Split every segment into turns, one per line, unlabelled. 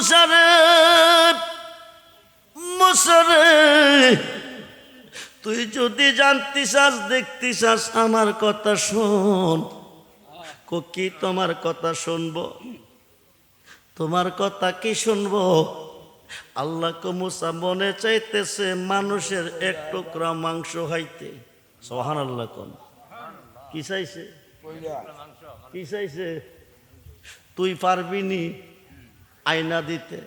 মুসারে মুসারে তুই যদি জানতে চাস দেখতে চাস আমার কথা শোন। কি তোমার কথা শুনবো? তোমার কথা কি শুনবো? আল্লাহ কো মুসা মনে চাইতেছে মানুষের এক টুকরা মাংস খাইতে। সুবহানাল্লাহ কোন কি চাইছে? কি চাইছে? তুই পারবি নি আয়না দিতে?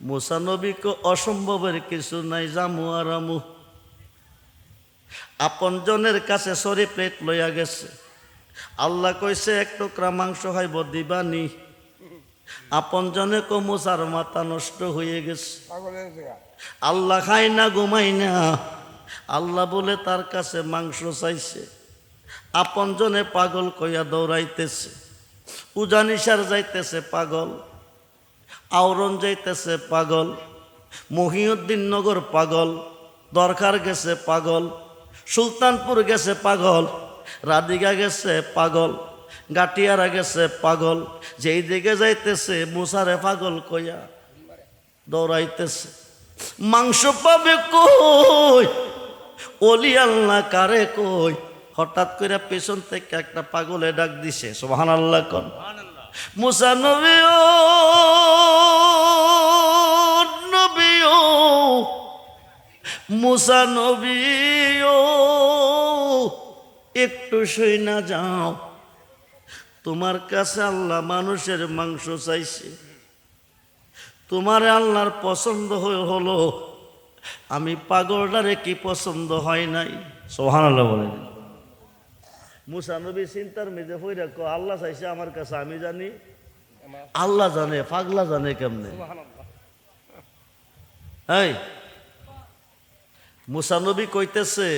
মুসা নবীকে অসম্ভবের কিছু নাই, জামু আর আমু। আপন জনের কাছে সরি প্লেট লইয়া গেছে। আল্লাহ কইছে এক টুকরা মাংস খাইব, দিবানি? আপন জনে কো মুসার মাথা নষ্ট হয়ে গেছে। আল্লাহ খাই না ঘুমাই না, আল্লাহ বলে তার কাছে মাংস চাইছে। আপন জনে পাগল কইয়া দৌড়াইতেছে। উজানিসার যাইতেছে পাগল, আওরন যাইতেছে পাগল, মহিউদ্দিন নগর পাগল, দরকার গেছে পাগল, সুলতানপুর গেছে পাগল, রাধিকা গেছে পাগল, গাটিয়ারা গেছে পাগল। যেই দিকে যাইতেছে মুসারে পাগল কইয়া দৌড়াইতেছে। মাংস পাবে কই? ওলি আল্লাহ কারে কই? হঠাৎ করে পেছন থেকে একটা পাগলে ডাক দিছে। সুবহানাল্লাহ কোন মুসা নবী ও নবী ও মুসা নবী ও একটু শুই না যাও, তোমার কাছে আল্লাহ মানুষের মাংস চাইছে, তোমার আল্লাহর পছন্দ হলো, আমি পাগলটারে কি পছন্দ হয় নাই? সুবহানাল্লাহ বলেন। মুসা নবী চিন্তার মেঝে হইরা কো আল্লাহ চাইছে আমার কাছে, আমি জানি? আল্লাহ জানে, পাগলা জানে কেমনে? এই মুসা নবী কইতেছে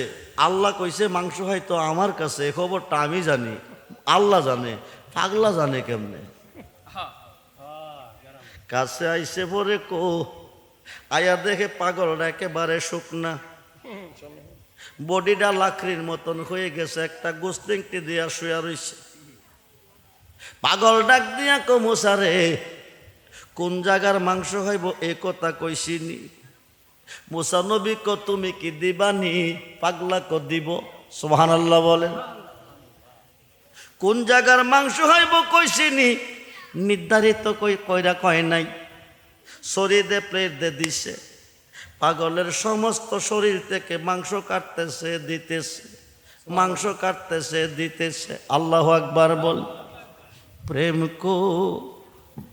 আল্লাহ কইছে মাংস হয়তো আমার কাছে, এ খবরটা আমি জানি, আল্লাহ জানে, পাগলা জানে কেমনে? কাছে আইসে পরে কো আয়া দেখে পাগলটা একেবারে শুকনা, বডিটা লাকড়ির মতন হয়ে গেছে, একটা গোস্তিংটি দিয়া শুয়া রইছে। পাগল ডাক দিয়া কো মুসারে কোন জায়গার মাংস হইব এ কথা কইছিনি? মুসা নবী কো তুমি কি দিবানি? পাগলা কো দিব। সুবহানাল্লাহ বলেন। কোন জায়গার মাংস হইব কইছিনি? নির্ধারিত কইরা কয় নাই, শরীর দে প্লেট দে দিছে। পাগলের সমস্ত শরীর থেকে মাংস কাটতেছে দিতেছে, মাংস কাটতেছে দিতেছে। আল্লাহু আকবার বল। প্রেম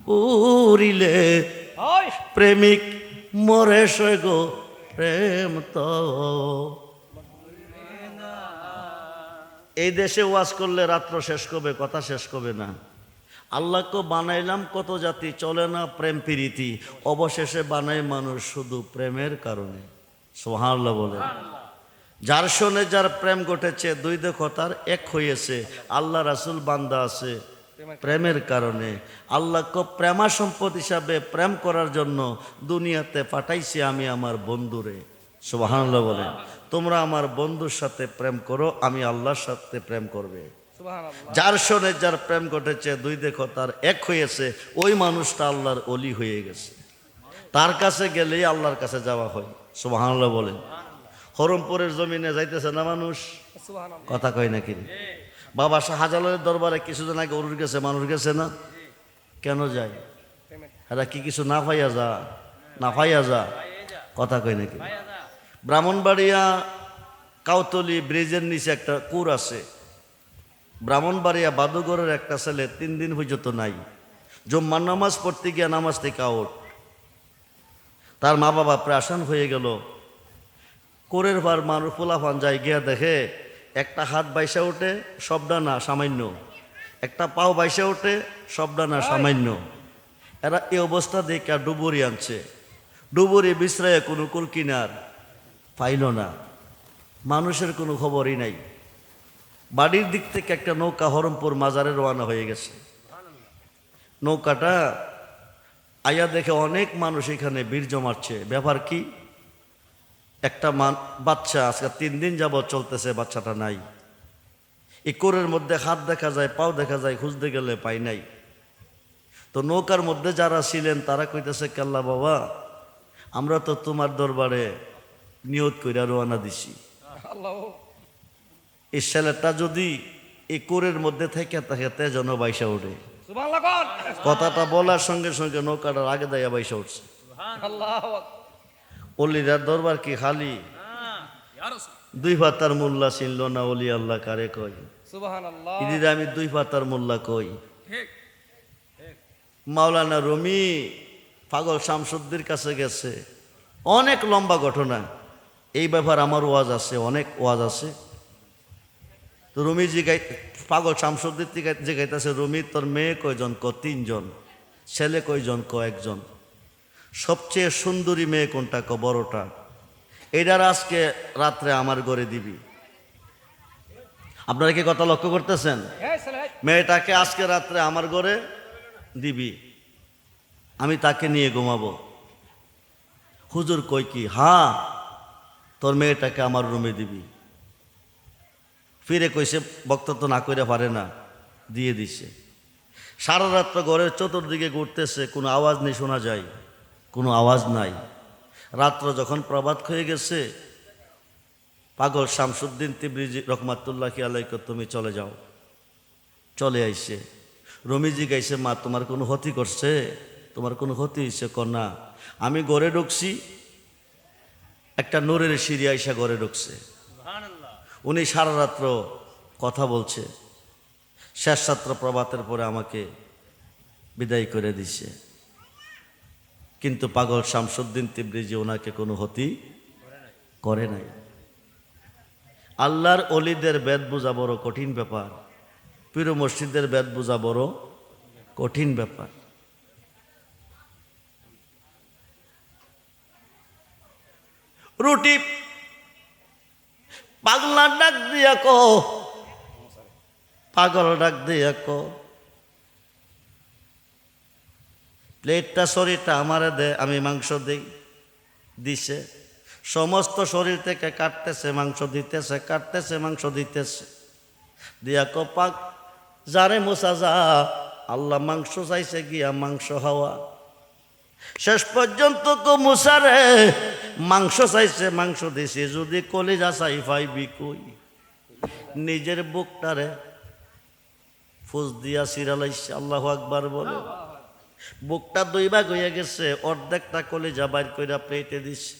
করিলে প্রেমিক মরে সই গো, প্রেম তো এই দেশে ওয়াজ করলে রাত্র শেষ করবে, কথা শেষ করবে না। আল্লাহকে বানাইলাম কত জাতি, চলে না প্রেম প্রীতি, অবশেষে বানাই মানুষ শুধু প্রেমের কারণে। সুবহানাল্লাহ বলে। যার শোনে যার প্রেম ঘটেছে, দুই দেখো তার এক হয়েছে। আল্লাহ রাসূল বান্দা আছে প্রেমের কারণে। আল্লাহকে প্রেমা সম্পদ হিসাবে প্রেম করার জন্য দুনিয়াতে পাঠাইছি আমি আমার বন্ধুরে। সুবহানাল্লাহ বলে। তোমরা আমার বন্ধুর সাথে প্রেম করো, আমি আল্লাহর সাথে প্রেম করবে। যার শোনে যার প্রেম ঘটেছে, দুই দেখো তার এক হয়েছে, ওই মানুষটা আল্লাহর ওলি হয়ে গেছে। তার কাছে গেলেই আল্লাহর কাছে যাওয়া হয়। সুবহানাল্লাহ বলেন। হরমপুরের জমিনে যাইতেছে না মানুষ, কথা কয় নাকি? বাবা শাহজালালের দরবারে কিছুদিন আগে অরুর গেছে, মানুষ গেছে না? কেন যায়? এরা কি কিছু না পাইয়া যা, না পাইয়া যা, কথা কয় নাকি? ব্রাহ্মণবাড়িয়া কাউতলি ব্রিজের নিচে একটা কুর আছে। ব্রাহ্মণবাড়িয়া বাদুগরের একটা ছেলে 3 দিন পর্যন্ত নাই, জুম্মার নামাজ পড়তে গিয়া নামাজ থেকে আউট। তার মা বাবা প্রাসান হয়ে গেল। কোরের ভার মানুষ পোলাফান যায় গিয়া দেখে একটা হাত বাইসা ওঠে, সবটা না সামান্য, একটা পাও বাইসা ওঠে, সবটা না সামান্য। এরা এই অবস্থা দেখে ডুবুরি আনছে। ডুবুরি বিশ্রায় কোনো কুল কিনার পাইল না, মানুষের কোনো খবরই নাই। বাড়ির দিক থেকে একটা নৌকা হরমপুর মাজারে রওনা হয়ে গেছে। নৌকাটা আয়া দেখে অনেক মানুষ এখানে বীর জমাচ্ছে। ব্যাপার কি? একটা বাচ্চা আজকে 3 দিন যাবৎ চলতেছে, বাচ্চাটা নাই। এই কোরের মধ্যে হাত দেখা যায়, পাও দেখা যায়, খুঁজতে গেলে পাই নাই। তো নৌকার মধ্যে যারা ছিলেন তারা কইতেছে কেল্লা বাবা, আমরা তো তোমার দরবারে নিয়ত কইরা রওনা দিছি, এই ছেলেটা যদি এই কোরের মধ্যে থেকে থাকে তে যেন বাইসা ওঠে। কথাটা বলার সঙ্গে সঙ্গে নৌকাটার আগে দাইয়া বাইসা উঠছে। অলিরার দরবার কি খালি? দুই পাতার মোল্লা চিনল না অলি আল্লাহ কারে কই? ইদিরা আমি দুই পাতার মোল্লা কই। মাওলানা রুমি পাগল শামসুদ্দির কাছে গেছে, অনেক লম্বা ঘটনা, এই ব্যাপার আমার ওয়াজ আছে, অনেক ওয়াজ আছে। তো রুমি পাগল শামসুদ্দির জিগাইতেছে, রুমি তোর মেয়ে কয়জন? ক 3 জন। ছেলে কয়জন? ক 1 জন। সবচেয়ে সুন্দরী মেয়ে কোনটা? ক বড়টা। এটার আজকে রাত্রে আমার ঘরে দিবি। আপনারা কি কথা লক্ষ্য করতেছেন? মেয়েটাকে আজকে রাত্রে আমার ঘরে দিবি, আমি তাকে নিয়ে ঘুমাবো। হুজুর কই কি? হ্যাঁ, তোর মেয়েটাকে আমার রুমে দিবি। ফিরে কইছে বক্তা তো না করে পারে না, দিয়ে দিছে। সারা রাত্র ঘরের চতুর্দিকে ঘুরতেছে, কোনো আওয়াজ নেই, শোনা যায় কোনো আওয়াজ নাই। রাত্র যখন প্রভাত হয়ে গেছে, পাগল শামসুদ্দিন তিবরিজি রহমাতুল্লাহি আলাইহি তুমি চলে যাও। চলে আইছে। রমিজি গাইছে, মা তোমার কোনো ক্ষতি করছে? তোমার কোনো ক্ষতি হয়েছে? কন্যা আমি ঘরে ঢুকছি, একটা নূরের সিঁড়ি আইসা ঘরে ঢুকছে। উনি সারা রাত্র কথা বলছে, শেষ রাত্র প্রভাতের পরে আমাকে বিদায় করে দিছে। কিন্তু পাগল শামসুদ্দিন তিবরিজি ওনাকে কোনো ক্ষতি করে নাই। আল্লাহর অলিদের বেদ বোঝা বড় কঠিন ব্যাপার, পীর মসজিদের বেদ বোঝা বড় কঠিন ব্যাপার। রুটি পাগলা ডাক দিয়া কো, পাগল ডাক দিয়া কো, প্লেটটা শরীরটা আমারে দে, আমি মাংস দেই। দিছে। সমস্ত শরীর থেকে কাটতেছে মাংস দিতেছে, কাটতেছে মাংস দিতেছে। দিয়া কো পাক যারে মোসা যা, আল্লাহ মাংস চাইছে গিয়া মাংস হাওয়া। শেষ পর্যন্ত কো মুসারে মাংস চাইছে মাংস দিছি, যদি কলিজা চাই পাইবি কই? নিজের বুকটারে ফুস দিয়া সিরালাইছে। আল্লাহু আকবার বলে। বুকটা 2 ভাগ হয়ে গেছে, অর্ধেকটা কলিজা বাইর কইরা প্লেটে দিছে।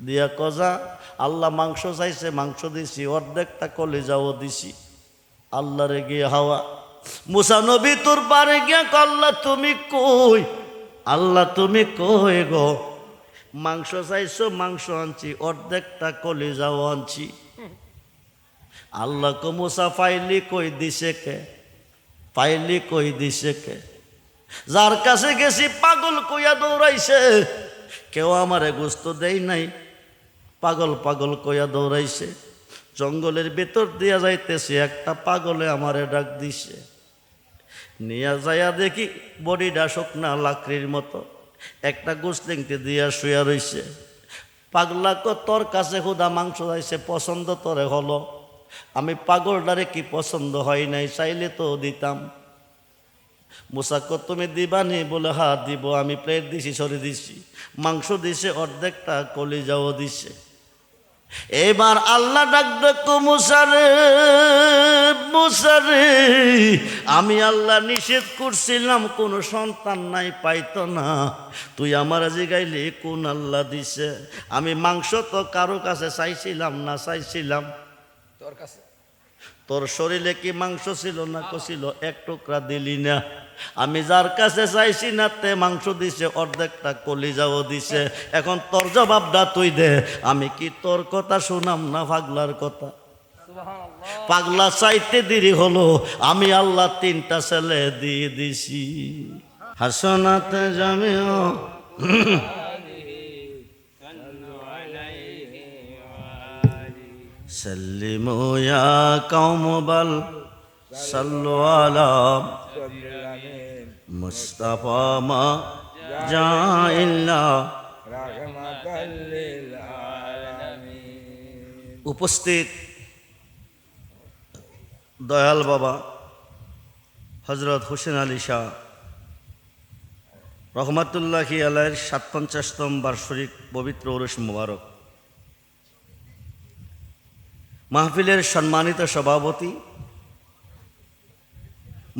দিয়া কজা আল্লাহ মাংস চাইছে মাংস দিছি, অর্ধেকটা কলিজাও দিছি। আল্লাহরে গিয়ে হাওয়া। মুসা নবী তোর পারে গিয়া আল্লাহ তুমি কই? আল্লাহ তুমি কই গো? মাংস চাইছো মাংস আনছি, অর্ধেকটা কলিজাও আনছি। আল্লাহ কো মুসা ফাইলি কই দিছে কে? ফাইলি কই দিছে কে? যার কাছে গেছি পাগল কইয়া দৌড়াইছে, কেউ আমারে গোস্ত দেই নাই, পাগল পাগল কইয়া দৌড়াইছে। জঙ্গলের ভেতর দিয়া যাইতেছে, একটা পাগলে আমারে ডাক দিছে। নিয়া যাইয়া দেখি বডিটা শুকনা লাকড়ির মতো, একটা গোসলিংতে দিয়া শুয়া রইছে। পাগলা কো তোর কাছে খুদা মাংস যাইছে, পছন্দ তোরে হলো। আমি পাগলটারে কি পছন্দ হয় নাই, চাইলে তো দিতাম। মুসা কো তুমি দিবানি? বলে হ্যাঁ দিব। আমি প্লেট দিছি, সরি দিছি, মাংস দিছে অর্ধেকটা, কলিজাও দিছে। এবার আল্লাহ ডাক দেখো মুসারে, মুসারে আমি আল্লাহ নিষেধ করছিলাম কোন সন্তান নাই পাইতো না, তুই আমার জিগাইলি কোন আল্লাহ দিছে? আমি মাংস তো কারো কাছে চাইছিলাম না, চাইছিলাম তোর কাছে। তোর শরীরে কি মাংস ছিল না? ছিল, 1 টুকরা দিলি না। আমি যার কাছে চাইছি না তে মাংস দিছে, অর্ধেকটা কলিজাও দিছে। এখন তোর জবাবটা তুই দে, আমি কি তোর কথা শুনাম না পাগলার কথা? পাগলা চাইতে দেরি হলো, আমি আল্লাহ 3টা ছেলে দিয়ে দিছি। হাসনাতে জামিও সাল্লিমু ইয়া কওম বাল সাল্লু আলা মুস্তাফা মা জাইল্লা রাহমাতাল লিল আলামিন। উপস্থিত দয়াল বাবা হজরত হোসেন আলী শাহ রহমাতুল্লাহি আলাইহির 57তম বার্ষিক পবিত্র উরুস মুবারক মাহফিলের সম্মানিত সভাপতি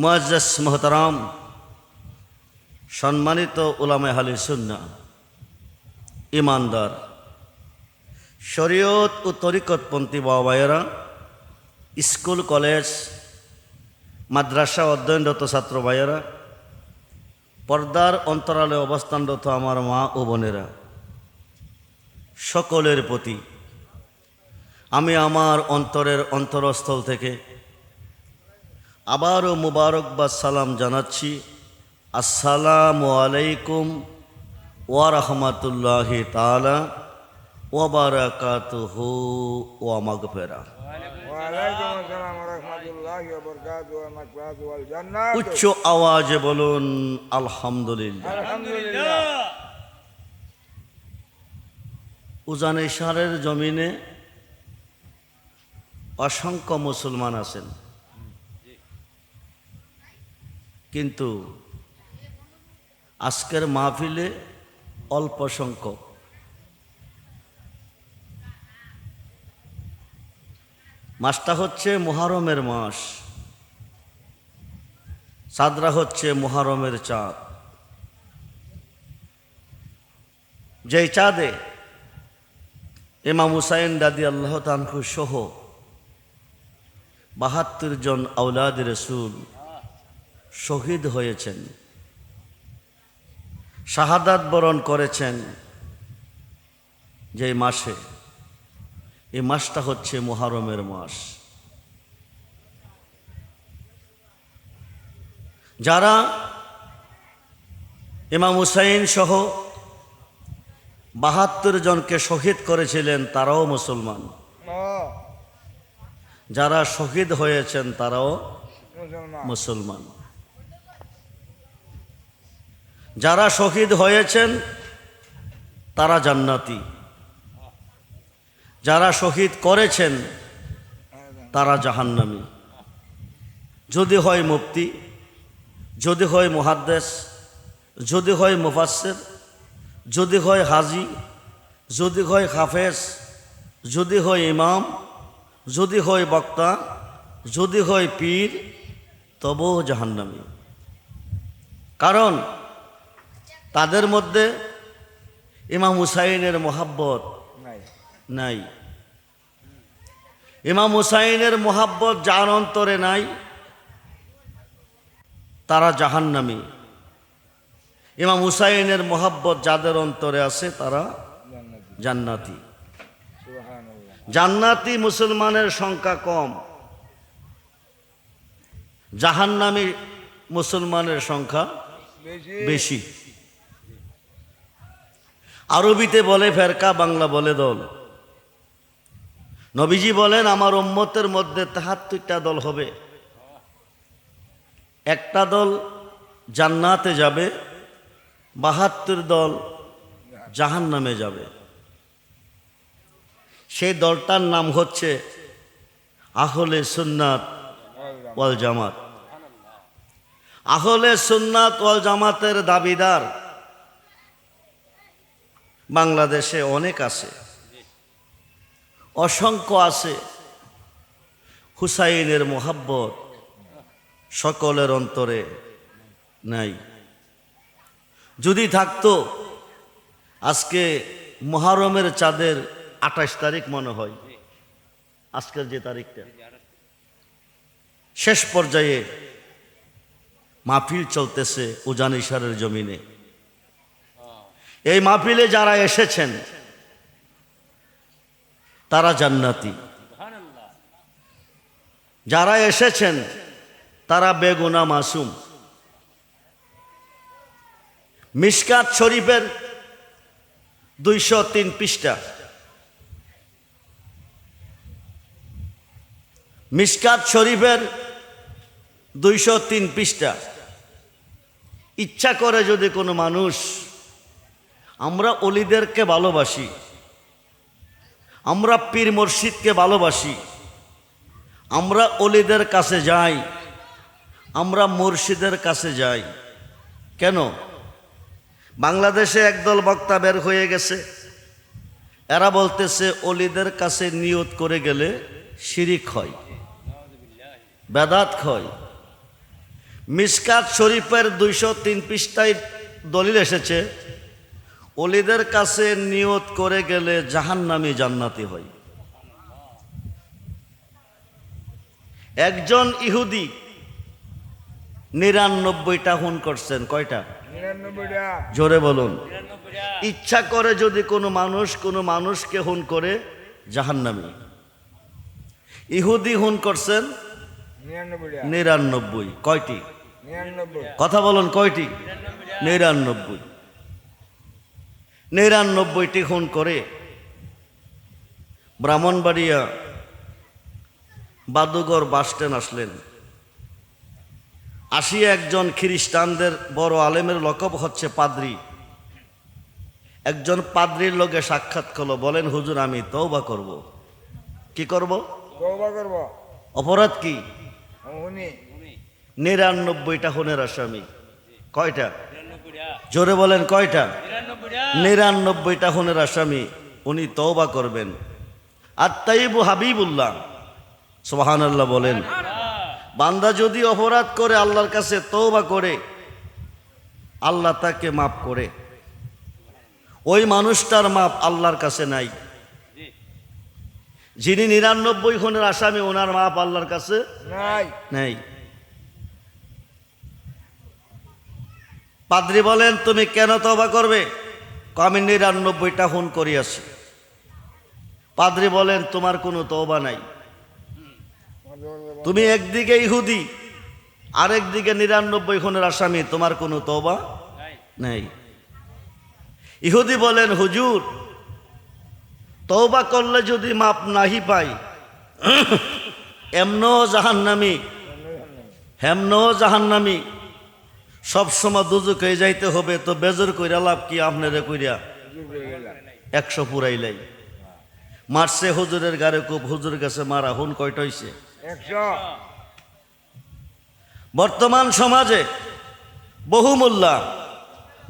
মুআজ্জাজ মুহতারাম সম্মানিত উলামায়ে আহলে সুন্নাহ ইমানদার শরীয়ত ও তরিকতপন্থী বাবা ভাইয়েরা, স্কুল কলেজ মাদ্রাসা অধ্যয়নরত ছাত্র ভাইয়েরা, পর্দার অন্তরালে অবস্থানরত আমার মা ও বোনেরা, সকলের প্রতি আমি আমার অন্তরের অন্তরস্থল থেকে আবারও মুবারকবাদ সালাম জানাচ্ছি। আসসালামু আলাইকুম ওয়া রাহমাতুল্লাহি তাআলা ওয়া বারাকাতুহু ওয়া মাগফিরা। উচ্চ আওয়াজে বলুন আলহামদুলিল্লাহ। উজানে শহরের জমিনে অসংখ্য মুসলমান আছেন, কিন্তু আজকের মাহফিলে অল্প সংখ্যক। মাসটা হচ্ছে মুহররমের মাস, চাঁদরা হচ্ছে মুহররমের চাঁদ, যেই চাঁদে ইমাম হুসাইন রাদিয়াল্লাহু তাআলা আনহু সহ ৭২ জন আওলাদ রাসূল শহীদ হয়েছেন, শাহাদাত বরণ করেছেন। যে মাসে, এই মাসটা হচ্ছে মুহররমের মাস। যারা ইমাম হুসাইন সহ ৭২ জনকে শহীদ করেছিলেন তারাও মুসলমান, যারা শহীদ হয়েছেন তারাও মুসলমান। যারা শহীদ হয়েছেন তারা জান্নাতি, যারা শহীদ করেছেন তারা জাহান্নামী। যদি হয় মুফতি, যদি হয় মুহাদ্দিস, যদি হয় মুফাসসির, যদি হয় হাজি, যদি হয় হাফেজ, যদি হয় ইমাম, যদি হয় বক্তা, যদি হয় পীর, তবুও জাহান্নামী। কারণ তাদের মধ্যে ইমাম হুসাইনের মোহাব্বত নাই। ইমাম হুসাইনের মোহাব্বত যার অন্তরে নাই তারা জাহান্নামী। ইমাম হুসাইনের মোহাব্বত যাদের অন্তরে আছে তারা জান্নাতি। জান্নাতি মুসলমানের সংখ্যা কম, জাহান্নামী মুসলমানের সংখ্যা বেশি। আরবিতে বলে ফেরকা, বাংলা বলে দল। নবীজি বলেন আমার উম্মতের মধ্যে ৭৩টা দল হবে, একটা দল জান্নাতে যাবে, ৭২ দল জাহান্নামে যাবে। সেই দলটার নাম হচ্ছে আহলে সুন্নাত ওয়াল জামাত। আহলে সুন্নাত ওয়াল জামাতের দাবিদার বাংলাদেশে অনেক আছে, অসংখ্য আছে। হুসাইনের মোহাব্বত সকলের অন্তরে নাই। যদি থাকতো আজকে মুহররমের চাঁদের ২৮ তারিখ মনে হয়, আজকের যে তারিখটা, শেষ পর্যায়ে মাহফিল চলতেছে উজানি শহরের জমিনে। এই মাহফিলে যারা এসেছেন তারা জান্নাতি, যারা এসেছেন তারা বেগুনাহ মাসুম। মিশকাত শরীফের ২০৩ পৃষ্ঠা, মিশকাত শরীফের ২০৩ পৃষ্ঠা। ইচ্ছা করে যদি কোনো মানুষ, আমরা অলিদেরকে ভালোবাসি, আমরা পীর মুর্শিদকে ভালোবাসি, আমরা অলিদের কাছে যাই, আমরা মুর্শিদের কাছে যাই কেন? বাংলাদেশে একদল বক্তা বের হয়ে গেছে, এরা বলতেছে অলিদের কাছে নিয়ত করে গেলে শিরিক হয়, বেদাত হয়। মিশকাত শরীফের 203 পৃষ্ঠায় দলিল এসেছে, অলিদের কাছে নিয়ত করে গেলে জাহান্নামী জান্নাতি হয়। একজন ইহুদি 99টা খুন করছেন। কয়টা?
99টা।
জোরে বলুন। ইচ্ছা করে যদি কোনো মানুষকে খুন করে, জাহান্নামী। ইহুদি খুন করছেন
99টা।
99। কয়টি?
99।
কথা বলুন, কয়টি? 99। 99টি খুন করে ব্রাহ্মণবাড়িয়া বাদুগর বাসস্ট্যান্ড আসলেন। আসিয়া একজন খ্রিস্টানদের বড় আলেমের লকব হচ্ছে পাদ্রী। একজন পাদ্রীর লগে সাক্ষাৎ করলো, বলেন হুজুর আমি তওবা করব। কি করব?
তওবা করব।
অপরাধ কি?
উনি
99টা খুনের আসামি। কয়টা? জোরে বলেন, কয়টা? 99টা খুনের আসামি। উনি তওবা করবেন। আত-তাইয়িবু হাবিবুল্লাহ, সুবহানাল্লাহ বলেন। বান্দা যদি অপরাধ করে আল্লাহর কাছে তওবা করে, আল্লাহ তাকে মাফ করে। ওই মানুষটার মাপ আল্লাহর কাছে নাই। যিনি 99 খুনের আসামি, ওনার মাপ আল্লাহর কাছে
নাই।
নাই। পাদ্রী বলেন, তুমি কেন তওবা করবে? আমি 99টা খুন করিয়াছি। পাদ্রী বলেন, তোমার কোনো তওবা নাই। তুমি একদিকে ইহুদি, আরেকদিকে 99 খুনের আসামি, তোমার কোনো তওবা নাই। ইহুদি বলেন, হুজুর তওবা করলে যদি মাপ নাহি পাই, এমনও জাহান্নামী, হেমনও জাহান্নামী, সবসময় দুজকে যাইতে হবে, তো বেজর কইরা লাভ কি? আপনারে কইরা 100 পুরাইলাই। মারছে হুজুরের গারে খুব, হুজুর গেছে মারা। হুন কয়টা হইছে?
100।
বর্তমান সমাজে বহু মোল্লা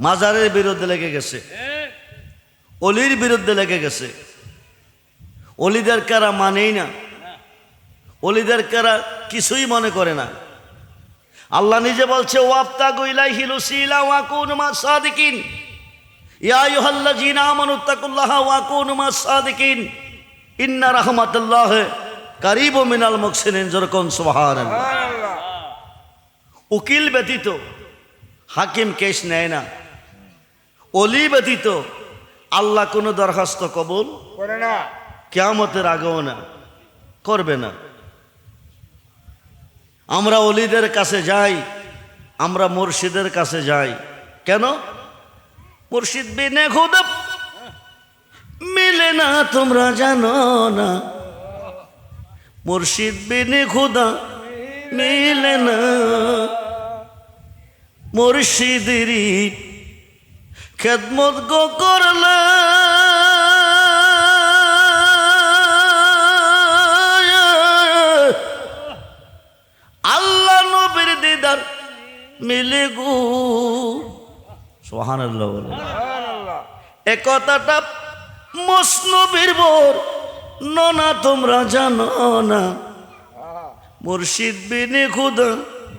মাজারের বিরুদ্ধে লেগে গেছে, অলির বিরুদ্ধে লেগে গেছে। অলিদের কারা মানেই না, অলিদের কারা কিছুই মনে করে না। আল্লাহ নিজে বলছে, ওয়াবতাগু ইলাইহিল ওয়াসিলা ওয়া কুনু মাস সাদিকিন, ইয়া আইয়ুহাল্লাযীনা আমানুত্তাকুল্লাহা ওয়া কুনু মাস সাদিকিন, ইন্না রাহমাতাল্লাহি কারীবুম মিনাল মুহসিনিন। যেরকম সুবহানাল্লাহ।
সুবহানাল্লাহ।
উকিল ব্যতীত হাকিম কেস নেয় না। অলি ব্যতীত আল্লাহ কোনো দরখাস্ত কবুল
করে না।
কিয়ামতের আগেও না, করবে না। আমরা অলিদের কাছে যাই, আমরা মুর্শিদের কাছে যাই কেন? মুর্শিদ বিনে খুদা মিলে না, তোমরা জানো না। মুর্শিদ বিনে খুদা মিলে না। মুর্শিদেরই খেদমত গো করলে, আল্লাহ নবীর দিদার মিলে গো। সুবহানাল্লাহ বলে।
সুবহানাল্লাহ।
এ কথাটা মসনবীর বোর ননা, তোমরা জানো না। মুর্শিদ বিনে খুদা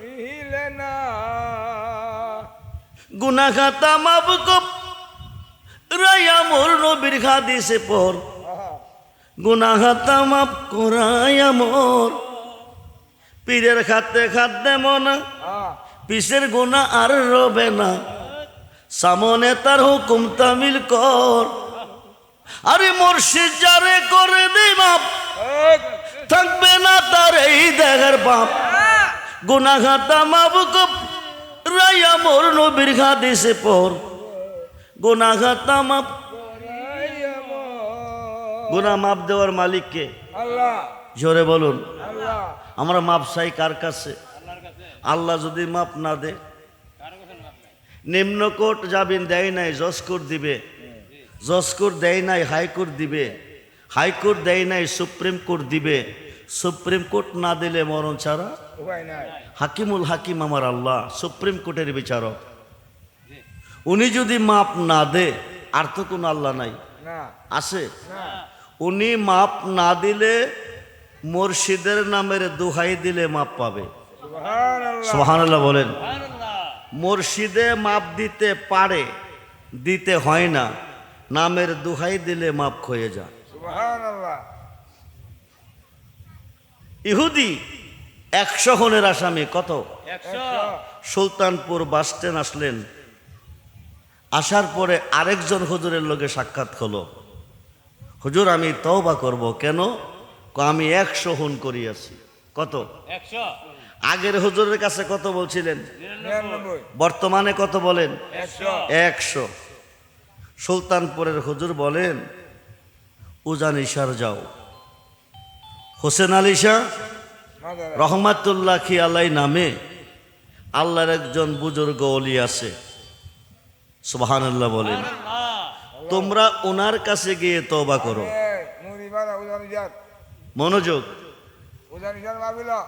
মিলে না।
গুনাহ খাতা মাফ কর রায়া মোর নবীর হাদিসে পর। গুনাহ খাতা মাফ করায়া মোর, পীরের খাতে খাতে মনা, পিসের গুনাহ আর রবে না। সামনে তার হুকুম তামিল কর। আরে মুর্শিদ যারে করে দেই মাপ, থাকবে না তার এই দেখার পাপ। গুনাহ খাতা মাফ কর রায়া মোর নবীর হাদিসে পর। গুনাহ খাতা মাফ। গুনাহ মাপ দেওয়ার মালিক কে?
আল্লাহ।
জোরে বলুন।
আল্লাহ।
আমরা মাপ চাই কার কাছে? আল্লাহ যদি মাপ না দে, নিম্ন কোর্ট জামিন দেয় নাই, জজ কোর্ট দিবে। জজ কোর্ট দেয় নাই, হাইকোর্ট দিবে। হাইকোর্ট দেয় নাই, সুপ্রিম কোর্ট দিবে। সুপ্রিম কোর্ট না দিলে মরণ ছাড়া
উপায় নাই।
হাকিমুল হাকিম আমার আল্লাহ সুপ্রিম কোর্টের বিচারক। উনি যদি মাপ না দে আর তো কোনো আল্লাহ নাই,
না
আছে?
না
উনি মাপ না দিলে মুর্শিদের নামের দোহাই দিলে মাপ পাবে।
সুবহানাল্লাহ।
সুবহানাল্লাহ বলেন। মুর্শিদে মাপ দিতে পারে, দিতে হয় না, নামের দোহাই দিলে মাপ হয়ে যায়।
সুবহানাল্লাহ।
ইহুদি 100 খুনের আসামি। কত?
100
সুলতানপুর বাস স্ট্যান্ড আসলেন, আসার পরে আরেকজন হুজুরের লগে সাক্ষাৎ হলো। হুজুর আমি তওবা করব। কেন? আমি 100 খুন করিয়াছি। কত?
100
আগের হুজুরের কাছে কত বলছিলেন?
99
বর্তমানে কত বলেন?
100
100। সুলতানপুরের হুজুর বলেন উজানিশার যাও। হোসেন আলী শাহ
মাদার
রহমাতুল্লাহ আলাই নামে আল্লাহর একজন বুজুর্গ ওলি আছে। সুবহানাল্লাহ বলেন। তোমরা ওনার কাছে গিয়ে তওবা করো।
মুরিবারা উজানিজাত
মনোযোগ।
উজানিজাত মাবিলা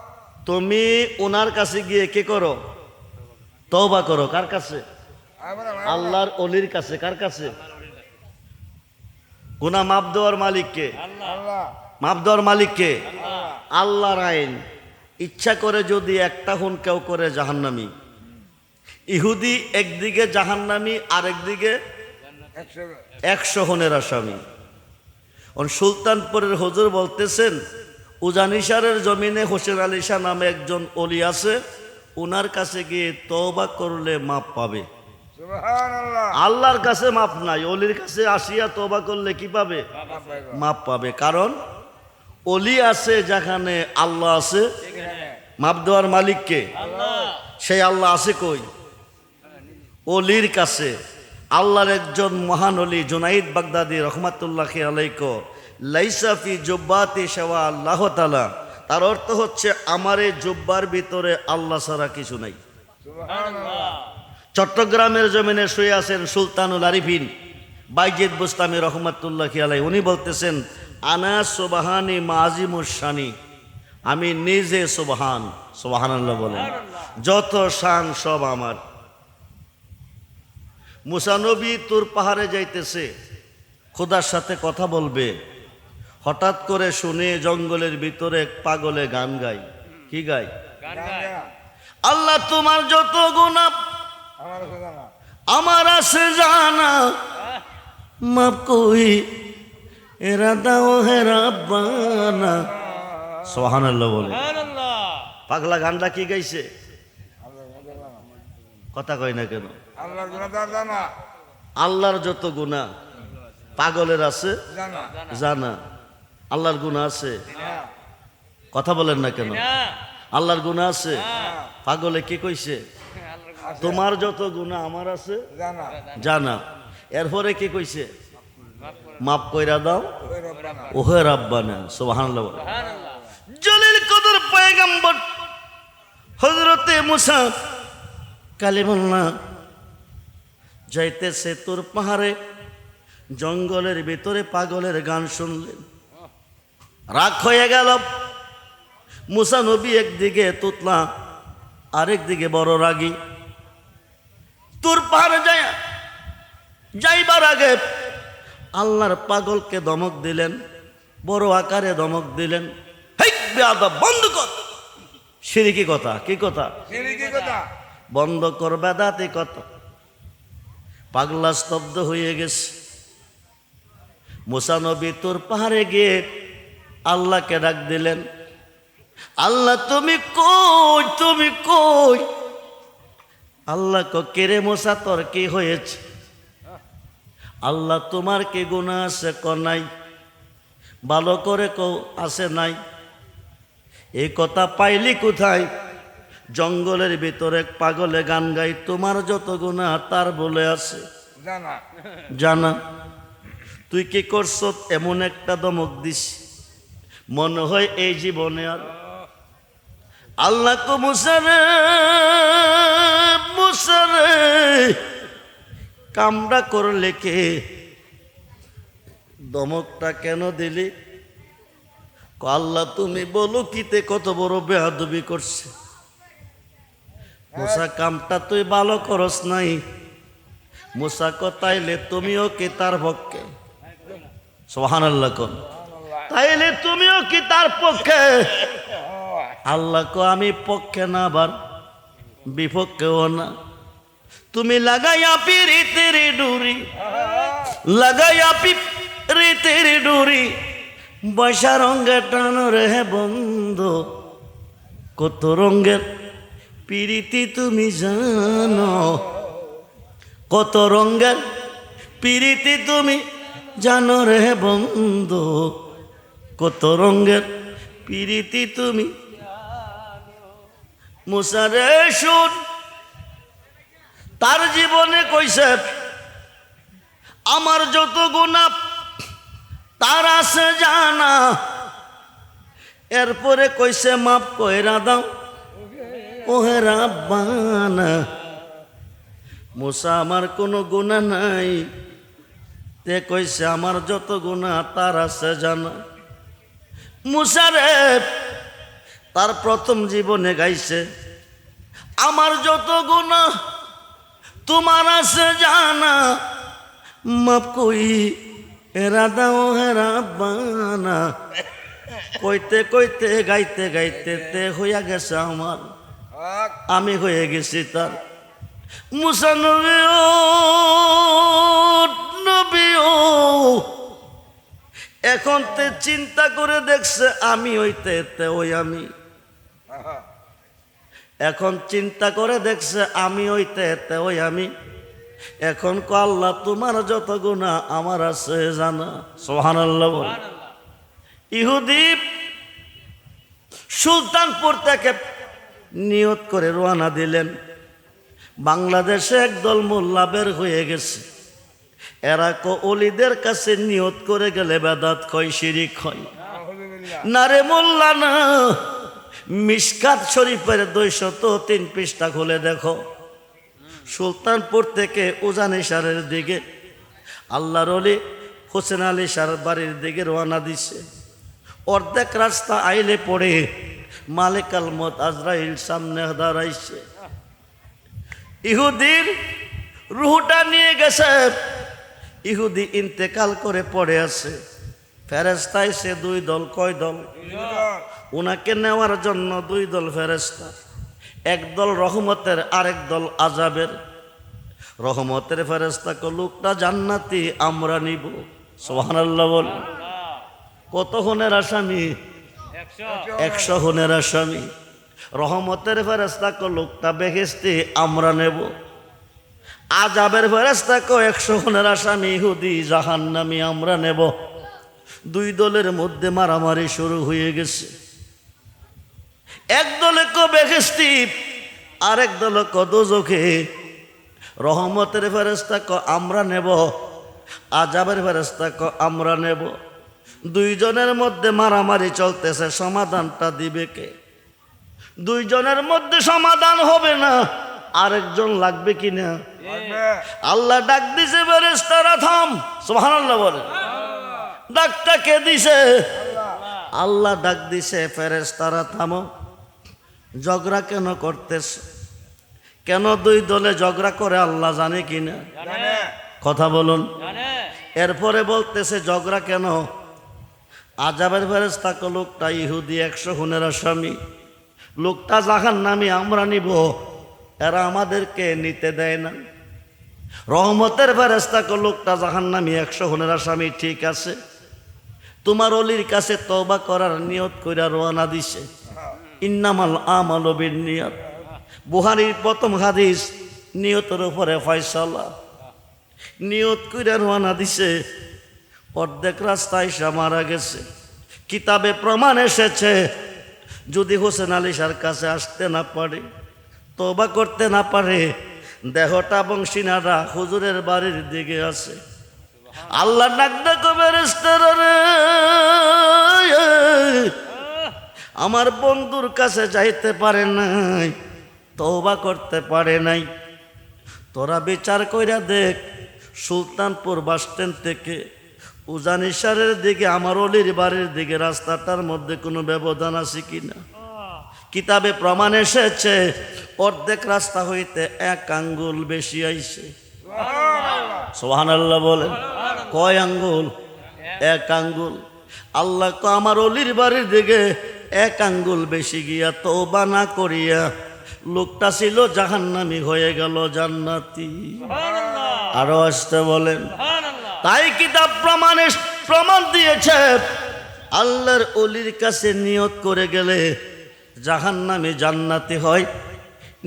তুমি ওনার কাছে গিয়ে কে করো? তওবা করো। কার কাছে? আল্লাহর অলির কাছে। কার কাছে? গুনাহ মাপ দেওয়ার মালিক কে?
আল্লাহ
মাপ দেওয়ার মালিক কে? আল্লাহর আইন। ইচ্ছা করে যদি একটা খুন কেউ করে জাহান্নামী। ইহুদি একদিকে জাহান্নামী, আরেকদিকে 100 খুনের আসামি। সুলতানপুরের হুজুর বলতেছেন উজানিশারের জমিনে হোসেন আলী শাহ নামে একজন অলি আছে, ওনার কাছে গিয়ে তওবা করলে মাপ পাবে।
সুবহানাল্লাহ।
আল্লাহর কাছে মাপ নাই, অলির কাছে আসিয়া তওবা করলে কি পাবে? মাপ পাবে। কারণ অলি আছে যেখানে আল্লাহ আছে, মাপ দেওয়ার মালিককে সেই আল্লাহ আছে কই? অলির কাছে। আল্লাহর একজন মহান অলি জুনাইদ বাগদাদি রহমাতুল্লাহি আলাইহি লাইসা ফি জুব্বাতি শাওয়া আল্লাহ তাআলা, তার অর্থ হচ্ছে আমার এই জুব্বার ভিতরে আল্লাহ ছাড়া কিছু নাই।
সুবহানাল্লাহ।
চট্টগ্রামের জমিনে শুয়ে আছেন সুলতানুল আরিফিন বাইজিদ বুস্তামি রহমাতুল্লাহি আলাইহি। উনি বলতেছেন আনা সুবহানি মাজিমুশ শানি, আমি নিজে সুবহান। সুবহানাল্লাহ বলেন। যত শান সব আমার। মুসা নবী তুর পাহাড়ে যাইতেছে, খোদার সাথে কথা বলবে। হঠাৎ করে শুনে জঙ্গলের ভিতরে এক পাগলে গান গায়। কি গায়?
গাঙ্গা
আল্লাহ তোমার যত গুনাহ
আমার সুবহানাল্লাহ।
আমার আছে জানা, মাপ কই এরা দাও হে রাব্বানা। সুবহানাল্লাহ বলে। পাগলা গানটা কি গাইছে? কথা কয় না কেন?
আল্লাহর গুনাহগার জানা
আল্লাহর যত গুনাহ পাগলের আছে
জানা
জানা। আল্লাহর গুনাহ আছে,
না
কথা বলেন না কেন? আল্লাহর গুনাহ আছে। পাগলে কি কইছে? তোমার যত গুনাহ আমার আছে
জানা
জানা। এরপরে কি কইছে? মাফ কইরা দাও
ওই রব্বানা
ওহে রাব্বানা। সুবহানাল্লাহ। জলিল কদর পয়গম্বর হযরতে মুসা কালিমুল্লাহ যাইতেছে তোর পাহাড়ে, জঙ্গলের ভিতরে পাগলের গান শুনলেন, রাগ হয়ে গেল। মুসা নবী একদিকে তুতলা, আরেকদিকে বড় রাগী। তোর পাহাড়ে যাইবার আগে আল্লাহর পাগলকে ধমক দিলেন, বড় আকারে ধমক দিলেন, হেই বেয়াদব, বন্ধ কর শিরকি কথা। কি কথা?
শিরকি কথা
বন্ধ কর বেদাতি কথা। পাগলা স্তব্ধ হয়ে গেছে। মুসা নবী তোর পাহাড়ে গিয়ে আল্লাহকে ডাক দিলেন, আল্লাহ তুমি কই, তুমি কই? আল্লাহ কেরে মুসা তোর কি হয়েছে? আল্লাহ তোমার কি গুনাহ আছে? ক নাই। ভালো করে কও আছে নাই। এই কথা পাইলি কোথায়? জঙ্গলের ভিতরে পাগলে গান গাই, তোমার যত গুনাহ তার বলে আছে
জানা
জানা। তুই কি করছ? এমন একটা ধমক দিস মনে হয় এই জীবনে আর। আল্লাহ কো মুসারে, মুসারে কামড়া করলে কে? ধমকটা কেন দিলি? ক আল্লাহ তুমি বলো কিতে কত বড় বেয়াদবি করছে। মুসা কামটা তুই ভালো করস নাই। মুসা তাইলে তুমিও কি তার পক্ষে? সুবহানাল্লাহ কোন। তাইলে তুমিও কি তার পক্ষে? আল্লাহ কো আমি পক্ষে না, আবার বিপক্ষেও না। তুমি লাগাইয়া পিরিতের ডুরি, লাগাইয়া পিরিতের ডুরি, বৈশা রঙে টান রে বন্ধু। কত রঙের পিরিতি তুমি জানো, কত রঙের পিরিতি তুমি জানো রে বন্ধু। কত রঙের পিরিতি তুমি। মুসা রে শুন, তার জীবনে কইছে আমার যত গুনাহ তার আছে জানা। এরপরে কইছে মাফ কইরা দাও ওহে রাব্বানা। মুসা আমার কোনো গুনাহ নাই, তে কইছে আমার যত গুনাহ তার আছে জানা। মুসা রে তার প্রথম জীবনে গাইছে আমার যত গুনাহ তোমার আছে জানা। মাপ কই এরা দাও হে রাব্বানা। কইতে কইতে গাইতে গাইতে তে হইয়া গেছে আমার, আমি হয়ে গেছি তার। মুসা নবী ও নবী ও, এখন তে চিন্তা করে দেখছে আমি হইতে তে ওই আমি। এখন চিন্তা করে দেখছে আমি হইতে তে ওই আমি। এখন কো আল্লাহ তোমার যত গুনাহ আমার আছে জানা। সুবহানাল্লাহ বল। ইহুদি সুলতানপুর থেকে নিয়ত করে রওনা দিলেন। বাংলাদেশে একদল মোল্লা বের হয়ে গেছে। এরা কো অলিদের কাছে নিয়ত করে গেলে বেদাত হয়, শিরিক হয়। না রে মোল্লা না, মিশকাত শরীফের 203 পৃষ্ঠা খুলে দেখো। সুলতানপুর থেকে উজানিসারের দিকে আল্লাহর ওলি হোসেন আলী শাহ বাড়ির দিকে রওনা দিছে। অর্ধেক রাস্তা আইলে পড়ে মালিক আল মত আজরাইল সামনে দাঁড়াইছে। ইহুদির রুহটা নিয়ে গেছে। ইহুদি ইন্তেকাল করে পড়ে আছে। ফেরেশতা এসে 2 দল, কয় দল? উনাকে নেওয়ার জন্য 2 দল ফেরেশতা। এক দল রহমতের, আরেক দল আজাবের। রহমতের ফেরেশতা কো লোকটা জান্নাতি, আমরা নিব। সুবহানাল্লাহ বল। কত খুনের আসামি? 100 খুনের আসামি। রহমতের ফেরেশতা কো লোকটা বেহেশতি, আমরা নেব। আজাবের ফেরেশতা কো 100 খুনের আসামি ইহুদি জাহান্নামী, আমরা নেব। 2 দলের মধ্যে মারামারি শুরু হয়ে গেছে। এক দলে কো বেহেশতি, আরেক দলে কো দোজখে। রহমতের ফেরেশতা কো আমরা নেব, আজাবের ফেরেশতা কো আমরা নেব। 2 জনের মধ্যে মারামারি চলতেছে, সমাধানটা দিবে কে? 2 জনের মধ্যে সমাধান হবে না, আরেকজন লাগবে কিনা? আল্লাহ ডাক দিছে ফেরেশতারা থাম। সুবহানাল্লাহ বলে। ডাকটা কে দিছে? আল্লাহ ডাক দিছে ফেরেশতারা থামো। ঝগড়া কেন করতেছ? কেন 2 দলে ঝগড়া করে আল্লাহ জানে কিনা? কথা বলুন। এরপরে বলতেছে ঝগড়া কেন? আজাবের ফেরেশতা কো লোকটা ইহুদি, 100 খুনের আসামি। লোকটা জাহান্নামী, আমরা নিব, এরা আমাদেরকে নিতে দেয় না। রহমতের ফেরেশতা কো লোকটা জাহান্নামী, 100 খুনের আসামি, ঠিক আছে। তোমার অলির কাছে তওবা করার নিয়ত কইরা রওনা দিছে। ইন্নামাল আমালু বিন্নিয়াত। বুখারীর প্রথম হাদিস, নিয়তের উপরে ফয়সালা। নিয়ত কইরা রওনা দিছে। অর্ধেক রাস্তায় এসে মারা গেছে। কিতাবে প্রমাণ এসেছে যদি হোসেন আলী শাহর কাছে আসতে না পারে, তওবা করতে না পারে, দেহটা এবং সিনাটা হুজুরের বাড়ির দিকে আছে। আল্লাহ ডাক ডাকো ফেরেশতারা রে, আমার বন্ধুর কাছে যাইতে পারে নাই, তওবা করতে পারে নাই। তোরা বিচার কইরা দেখ, সুলতানপুর বাস স্ট্যান্ড থেকে উজানিসারের দিকে আমার অলির বাড়ির দিকে রাস্তাটার মধ্যে কোনো ব্যবধান আছে কিনা? কিতাবে প্রমাণ এসেছে অর্ধেক রাস্তা হইতে 1 আঙ্গুল বেশি আইছে। সুবহানাল্লাহ বলেন। কয় আঙ্গুল? 1 আঙ্গুল। আল্লাহ কো আমার অলির বাড়ির দিকে 1 আঙ্গুল বেশি গিয়া তওবা না করিয়া লোকটা ছিল জাহান্নামী হয়ে গেল জান্নাতি। আরো আসতে বলেন। তাই কিতাব প্রমাণ দিয়েছে আল্লাহর অলির কাছে নিয়ত করে গেলে জাহান্নামী জান্নাতি হয়,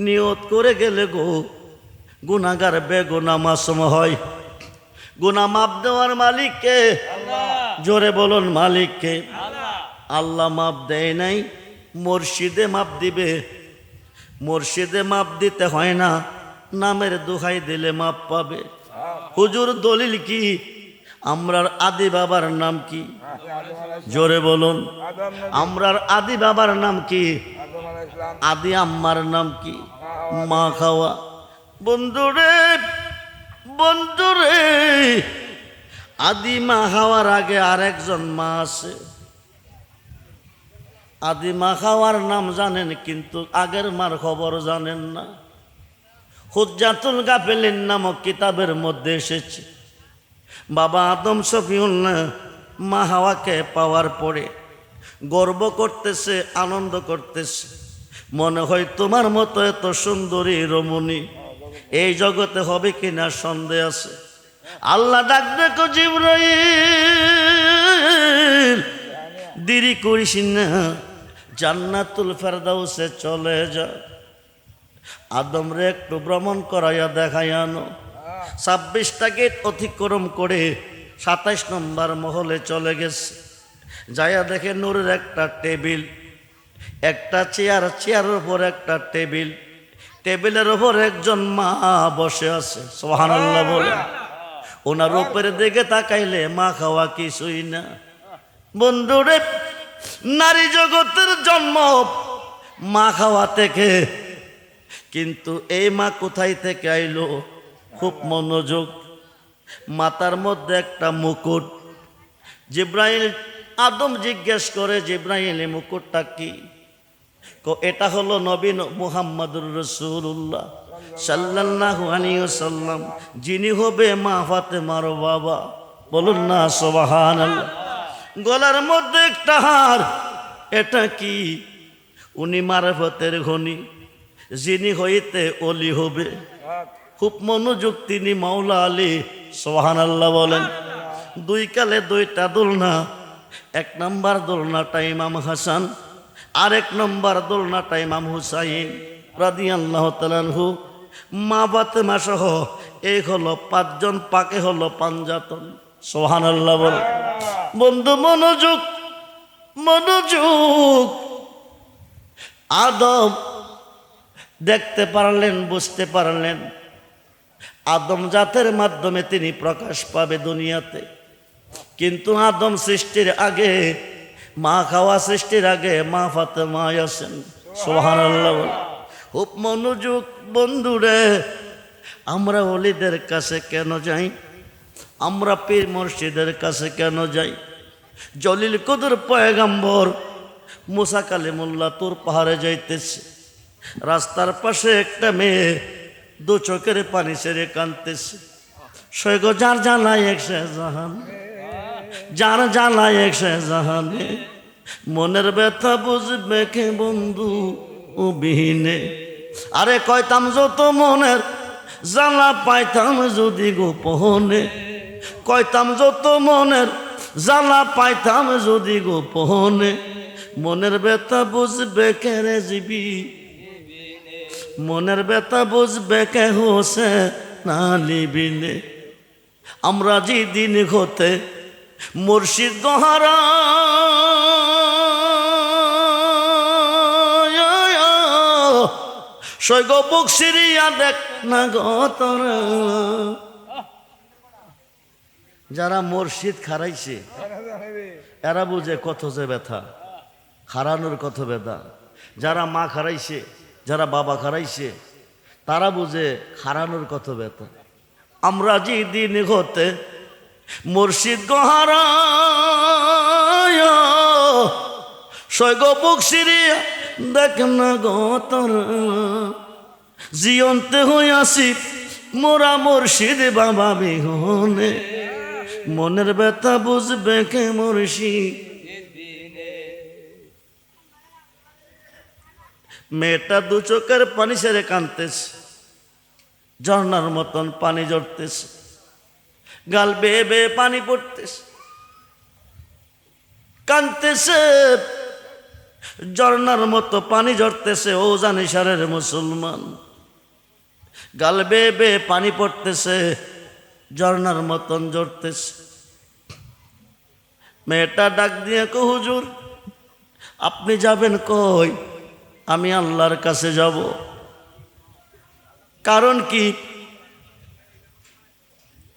নিয়ত করে গেলে গুনাহগার বেগুনাহ মাসুম হয়। গুনাহ মাপ দেওয়ার মালিককে, জোরে বলুন মালিককে। আল্লাহ মাপ দেয় নাই, মুর্শিদে মাপ দিবে। মুর্শিদে মাপ দিতে হয় না, নামের দোহাই দিলে মাপ পাবে। হুজুর দলিল কি? আমরার আদি বাবার নাম কি? জোরে বলুন। আমরার আদি বাবার নাম কি? আদি আম্মার নাম কি? মা খাওয়া। বন্ধুরে বন্ধুরে, আদি মা খাওয়ার আগে আরেকজন মা আছে। আদি মা খাওয়ার নাম জানেন, কিন্তু আগের মার খবর জানেন না। হুজ্জাতুল গাফিলিন নামক কিতাবের মধ্যে এসেছে বাবা আদম শফিউল্লাহ মা হাওয়াকে পাওয়ার পরে গর্ব করতেছে, আনন্দ করতেছে। মনে হয় তোমার মতো এত সুন্দরী রমণী এই জগতে হবে কিনা সন্দেহ আছে। আল্লাহ ডাক দেখো জিবরাইল, দেরি করিস না, জান্নাতুল ফেরদাউসে চলে যা। আদম রে একটু ভ্রমণ করাইয়া দেখাই আনো। 26টা গেট অতিক্রম করে 27 নম্বর মহলে চলে গেছে। যাইয়া দেখে নূরের একটা টেবিল, একটা চেয়ার, চেয়ারের উপর একটা টেবিল, টেবিলের উপর একজন মা বসে আছে। সুবহানাল্লাহ বলে। ওনার উপরে দিকে তাকাইলে মা খাওয়া কিছুই না। বন্ধুরে, নারী জগতের জন্ম মা খাওয়া থেকে, কিন্তু এই মা কোথায় থেকে আইলো? খুব মনোযোগ। মাথার মধ্যে একটা মুকুট। জিব্রাইল আদম জিজ্ঞেস করে, জিব্রাইল এই মুকুটটা কি? এটা হলো নবী মুহাম্মদুর রাসূলুল্লাহ সাল্লাল্লাহু আলাইহি ওয়াসাল্লাম, যিনি হবে মা ফাতেমার বাবা। বলুন না সুবহানাল্লাহ। গলার মধ্যে একটা হার, এটা কি? উনি মারফতের খনি, যিনি হইতে অলি হবে। খুব মনোযোগ, তিনি মাওলা আলী। সুবহানাল্লাহ বলেন। 2 কালে 2টা দোলনা। 1 নম্বর দোলনাটা ইমাম হাসান, আর 1 নম্বর দোলনাটা ইমাম হুসাইন রাদিয়াল্লাহু তাআলা আনহু। মা ফাতেমা সহ এই হলো 5 জন, পাকে হলো পাঞ্জাতন। সুবহানাল্লাহ বল। বন্ধু মনোযোগ, মনোযোগ। আদম দেখতে পারলেন, বুঝতে পারলেন আদম জাতের মাধ্যমে তিনি প্রকাশ পাবে দুনিয়াতে। কিন্তু আদম সৃষ্টির আগে, মা খাওয়া সৃষ্টির আগে মা ফাতেমা আছেন। সুবহানাল্লাহ। খুব মনোযোগ। বন্ধুরে, আমরা ওলিদের কাছে কেন যাই? আমরা পীর মুর্শিদের কাছে কেন যাই? জলিল কদর পয়গম্বর মুসা কালিমুল্লাহ তুর পাহাড়ে যাইতেছে। রাস্তার পাশে একটা মেয়ে 2 চোখের পানি ছেড়ে কাঁদতেছে। সৈগ যার জ্বালায় 100 জাহান, যার জ্বালায় 100 জাহানে, মনের ব্যথা বুঝবে কে বন্ধু ও বিহীনে। আরে কয়তাম যত মনের জ্বালা পাইতাম যদি গোপনে, কয়তাম যত মনের জ্বালা পাইতাম যদি গোপনে, মনের ব্যথা বুঝবে কে রে জীবী, মনের ব্যথা বুঝবে কে হোসে না লিবিনে। আমরা যেদিন হতে মুর্শিদ দোহারা, সৈগ বুক সিরিয়া দেখ না গতরা। যারা মুর্শিদ খারাইছে এরা বুঝে কত যে ব্যথা, হারানোর কত ব্যথা। যারা মা খারাইছে, যারা বাবা খারাইছে, তারা বুঝে হারানোর কত ব্যথা। আমরা যেদিন হতে মুর্শিদ গহারায় সৈগ বুক সিরিয়া দেখ না গো তোর জিয়ন্তে হইয়াছি মোরা মুর্শিদ বাবা বিহনে মনের ব্যথা বুঝবে কে মুর্শিদ। মেয়েটা দু চোখের পানি ছেড়ে কাঁদতেছে, ঝর্ণার মতন পানি ঝরতেছে, গাল বেয়ে বেয়ে পানি পড়তেছে, কাঁদতেছে, ঝর্ণার মতো পানি ঝরতেছে। ও জানিসারের মুসলমান, গাল বেয়ে বেয়ে পানি পড়তেছে, ঝর্ণার মতন ঝরতেছে। মেয়েটা ডাক দিয়ে কো হুজুর আপনি যাবেন কই? আমি আল্লাহর কাছে যাব। কারণ কি?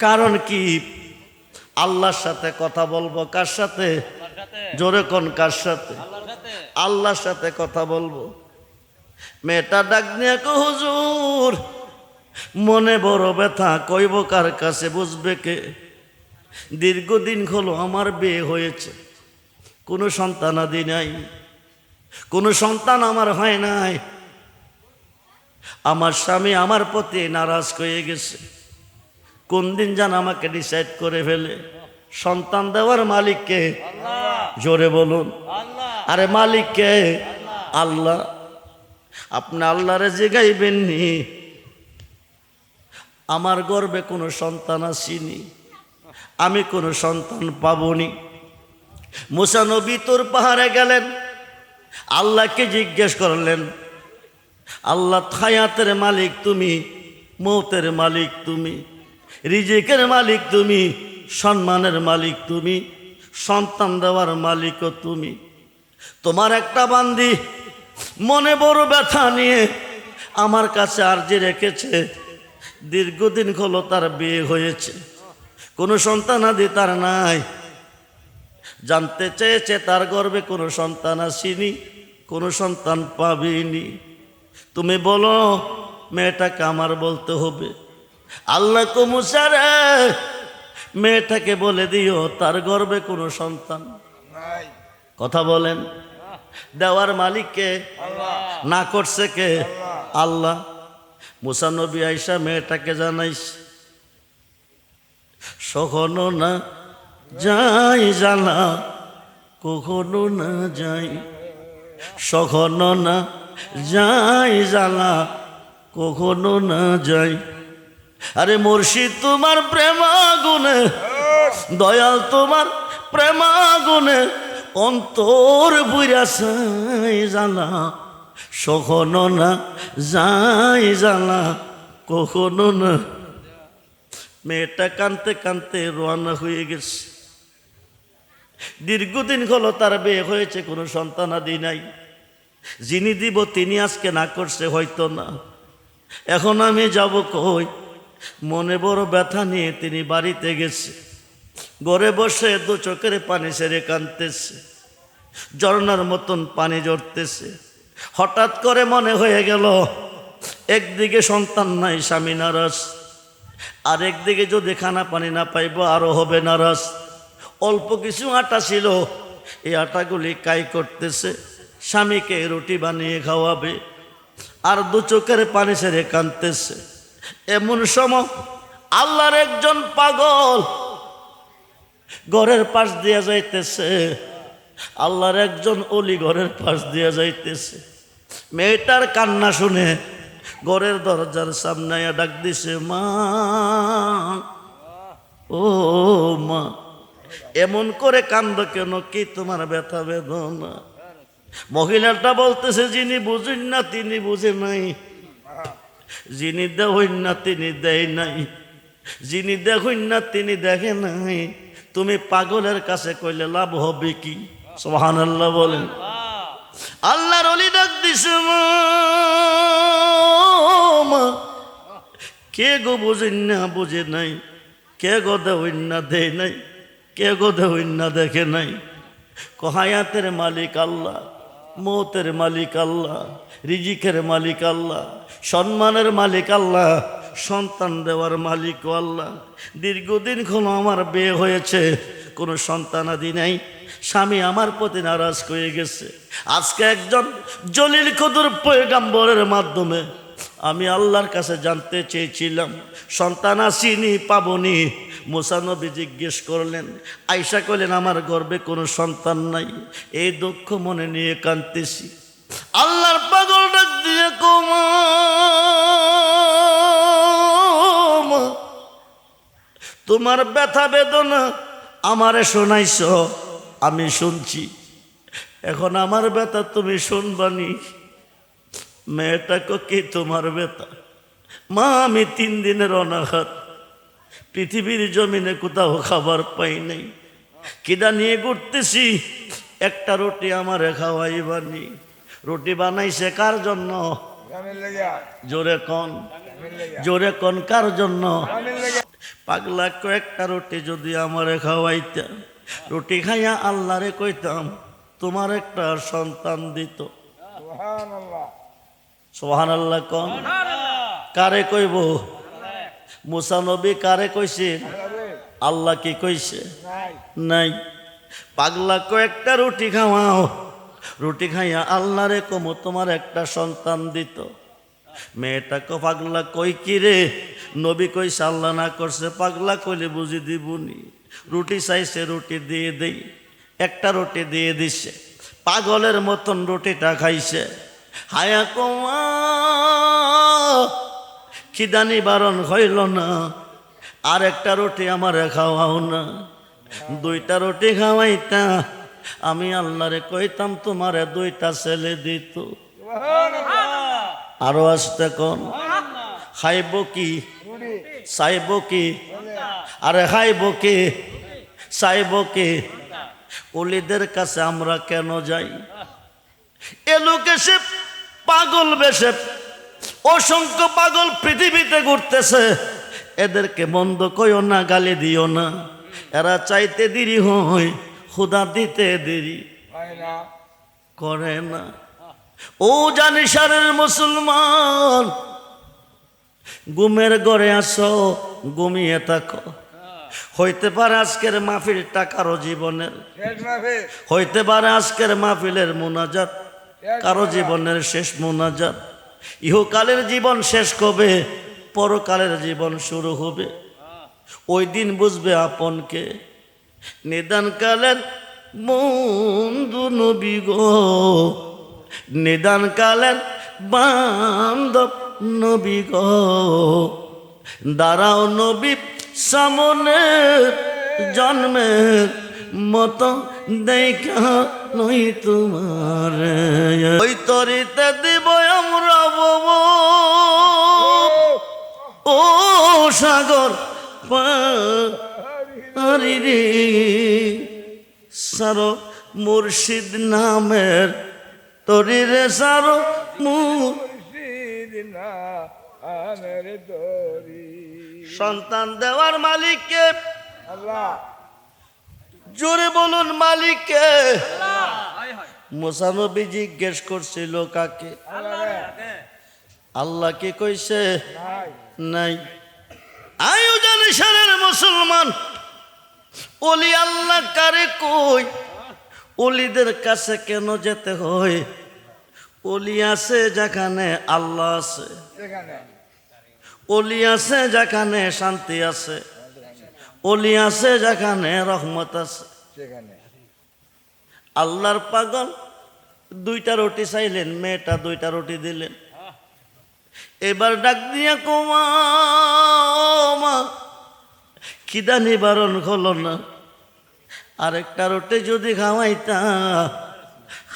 কারণ কি? আল্লাহর সাথে কথা বলবো। কার সাথে? জোরে কোন কার সাথে? আল্লাহর সাথে কথা বলবো। মেয়েটা ডাক নিয়ে কো হুজুর মনে বড় ব্যথা, কইব কার কাছে, বুঝবে কে? দীর্ঘদিন হলো আমার বিয়ে হয়েছে, কোনো সন্তানাদি নাই, কোনো সন্তান আমার হয় নাই। আমার স্বামী আমার প্রতি নারাজ হয়ে গেছে। কোন দিন যেন আমাকে ডিসাইড করে ফেলে। সন্তান দেওয়ার মালিক কে? জোরে বলুন। আরে মালিক কে? আল্লাহ। আপনি আল্লাহরে জিগাইবেননি আমার গর্ভে কোনো সন্তান আসেনি, আমি কোনো সন্তান পাবনি। মুসা নবী তোর পাহাড়ে গেলেন, আল্লাহকে জিজ্ঞেস করলেন, আল্লাহ হায়াতের মালিক তুমি, মৌতের মালিক তুমি, রিজিকের মালিক তুমি, সম্মানের মালিক তুমি, সন্তান দেওয়ার মালিকও তুমি। তোমার একটা বান্দি মনে বড় ব্যথা নিয়ে আমার কাছে আরজি রেখেছে। দীর্ঘদিন হলো তার বিয়ে হয়েছে, কোনো সন্তান আদি তার নাই। জানতে চেয়েছে তার গর্ভে কোনো সন্তান আসেনি, কোনো সন্তান পাবিনি। তুমি বলো মেয়েটাকে আমার বলতে হবে। আল্লাহ কো মুসা রে মেয়েটাকে বলে দিও তার গর্ভে কোনো সন্তান
নাই।
কথা বলেন। দেওয়ার মালিক কে? না করছে কে? আল্লাহ। মুসা নবী আইসা মেয়েটাকে জানাইস, সখনো না যাই জানা, কখনো না যাই, সখনো না যাই জানা, কখনো না যাই। আরে মুর্শিদ তোমার প্রেমাগুনে, দয়াল তোমার প্রেমাগুনে অন্তর বুইরা চাই জানা, সখনো না যাই জানা, কখনো না। মেয়েটা কানতে কানতে রওনা হয়ে গেছে। দীর্ঘদিন হলো তার বিয়ে হয়েছে, কোনো সন্তান আদি নাই। যিনি দিব তিনি আজকে না করছে হয়তো না। এখন আমি যাব কই? মনে বড় ব্যথা নিয়ে তিনি বাড়িতে গেছে। ঘরে বসে দু চোখের পানি ছেড়ে কাঁদতেছে, ঝর্ণার মতন পানি ঝরতেছে। হঠাৎ করে মনে হয়ে গেল একদিকে সন্তান নাই, স্বামী নারাজ, আর একদিকে যদি খানা পানি না পাইব আরো হবে নারাজ। অল্প কিছু আটা ছিল, এই আটাগুলি কাই করতেছে, স্বামীকে রুটি বানিয়ে খাওয়াবে, আর দু চোখের পানি ছেড়ে কাঁদতেছে। এমন সময় আল্লাহর একজন পাগল ঘরের পাশ দিয়ে যাইতেছে, আল্লাহর একজন অলি ঘরের পাশ দিয়ে যাইতেছে। মেয়েটার কান্না শুনে ঘরের দরজার সামনে ডাক দিছে, মা ও মা, এমন করে কান্দ কেন? কি তোমার ব্যথা বেদনা? মহিলাটা বলতেছে, যিনি বুঝেন না তিনি বুঝে নাই, যিনি দেখেন না তিনি দেয় নাই, যিনি দেখেন না তিনি দেখে নাই। তুমি পাগলের কাছে কইলে লাভ হবে কি? সুবহানাল্লাহ বলেন। আল্লাহর ওলি ডাক দিছে, মা কে গো বুঝেন না বুঝে নাই, কে গো দেখেন না দেয় নাই, কে গো দেখেন না দেখে নাই। হায়াতের মালিক আল্লাহ, মৌতের মালিক আল্লাহ, রিজিকের মালিক আল্লাহ, সম্মানের মালিক আল্লাহ, সন্তান দেওয়ার মালিক আল্লাহ। দীর্ঘদিন হলো আমার বিয়ে হয়েছে, কোনো সন্তানাদি নাই। স্বামী আমার প্রতি নারাজ হয়ে গেছে। আজকে একজন জলিল কদর পয়গাম্বরের মাধ্যমে আমি আল্লাহর কাছে জানতে চেয়েছিলাম সন্তান আসিনি পাবনি। মুসা নবী জিজ্ঞেস করলেন, আয়েশা কইলেন আমার গর্ভে কোনো সন্তান নাই। এই দুঃখ মনে নিয়ে কাঁদতেছি। আল্লাহর পাগল ডাক দিয়ে কমা, তোমার ব্যথা বেদনা আমারে শোনাইছ, আমি শুনছি। এখন আমার ব্যথা তুমি শুনবানি। মেয়েটাকে কি তোমার ব্যথা? মা আমি 3 দিনের অনাহার, পৃথিবীর জমিনে কোথাও খাবার পাই নাই, কিদা নিয়ে ঘুরতেছি। একটা রুটি আমারে খাওয়াইবানি। রুটি বানাইছে কার জন্য? জোরে কন, জোরে কন, কার জন্য? পাগলা কয়েকটা রুটি যদি আমারে খাওয়াইতা, রুটি খাইয়া আল্লাহরে কইতাম তোমার একটা সন্তান দিত। সুবহানাল্লাহ কন। কারে কইব? মুসা নবী কারে কইছে? আল্লাহ কি কইছে? নাই। পাগলা কয়েকটা রুটি খাওয়াও, রুটি খাইয়া আল্লাহরে কমো তোমার একটা সন্তান দিত। মেয়েটাকে পাগলা কই কি রে? নবী কইছে আল্লাহ না করছে। পাগলা কইলে বুঝি দিবনি। রুটি চাইছে, রুটি দিয়ে দেই। একটা রুটি দিয়ে দিছে, পাগলের মতন রুটিটা খাইছে। হায়া কমা খিদা নিবারণ হইল না, আর একটা রুটি আমারে খাওয়াও না। 2টা রুটি খাওয়াইতা, আমি আল্লাহরে কইতাম তোমারে 2টা ছেলে দিত। আরো আসতে কোন খাইব কি চাইব কি? আরে খাইব কি চাইব কি? ওলিদের কাছে আমরা কেন যাই? এ লোক এসে পাগল বেশে, অসংখ্য পাগল পৃথিবীতে ঘুরতেছে। এদেরকে মন্দ কইও না, গালি দিও না। এরা চাইতে দেরি হয়, খুদা দিতে দেরি করে না। ও জানিসারের মুসলমান, ঘুমের ঘরে আসো, ঘুমিয়ে থাকো। হইতে পারে আজকের মাহফিলটা কারো জীবনের, হইতে পারে আজকের মাহফিলের মুনাজাত কারো জীবনের শেষ মুনাজাত। ইহকালের জীবন শেষ কবে, পরকালের জীবন শুরু হবে। ওই দিন বুঝবে আপনকে। নিদানকালের বন্ধু নবী গো, নিদানকালের বান্ধব নবী গো, দাঁড়াও নবী সামনে, জন্মের মতো দেখা নই তোমার। ওই তরিতে দিব আমরা বাবু, ও সাগর পারি রে। সারো মুর্শিদ নামের তরি রে, সারো মুর্শিদ নামের তরি। সন্তান দেওয়ার মালিককে আল্লাহ, জোরে বলুন মালিককে। মুসা নবী জিজ্ঞেস করছিল কাকে? আল্লাহ কি কইছে? নাই। আয়ু জানিসারের মুসলমান, ওলি আল্লাহ কারে কই? ওলিদের কাছে কেন যেতে হয়? ওলি আছে যেখানে আল্লাহ আছে, ওলি আছে যেখানে শান্তি আছে, ওলি আছে যেখানে রহমত আছে। আল্লাহর পাগল 2টা রুটি চাইলেন, মেয়েটা 2টা রুটি দিলেন। এবার ডাক দিয়া কমা, খিদা নিবারণ হলো না। আরেকটা রুটি যদি খাওয়াইতা,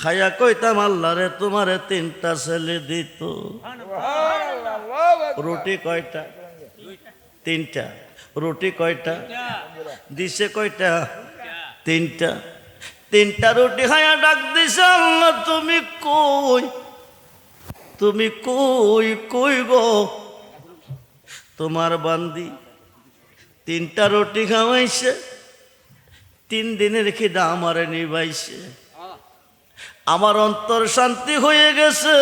খাইয়া কইতাম আল্লাহরে তোমারে 3টা ছেলে দিত। রুটি কয়টা? 3টা। রুটি কয়টা দিছে? কয়টা? 3টা। 3টা রুটি খাইয়া ডাক দিছে, আল্লাহ তুমি কই? তুমি কই? কই গো? তোমার বান্দি 3টা রুটি খাওয়াইছে, 3 দিনের খিদা আমারে নিবাইছে। আমার অন্তর শান্তি হয়ে গেছে।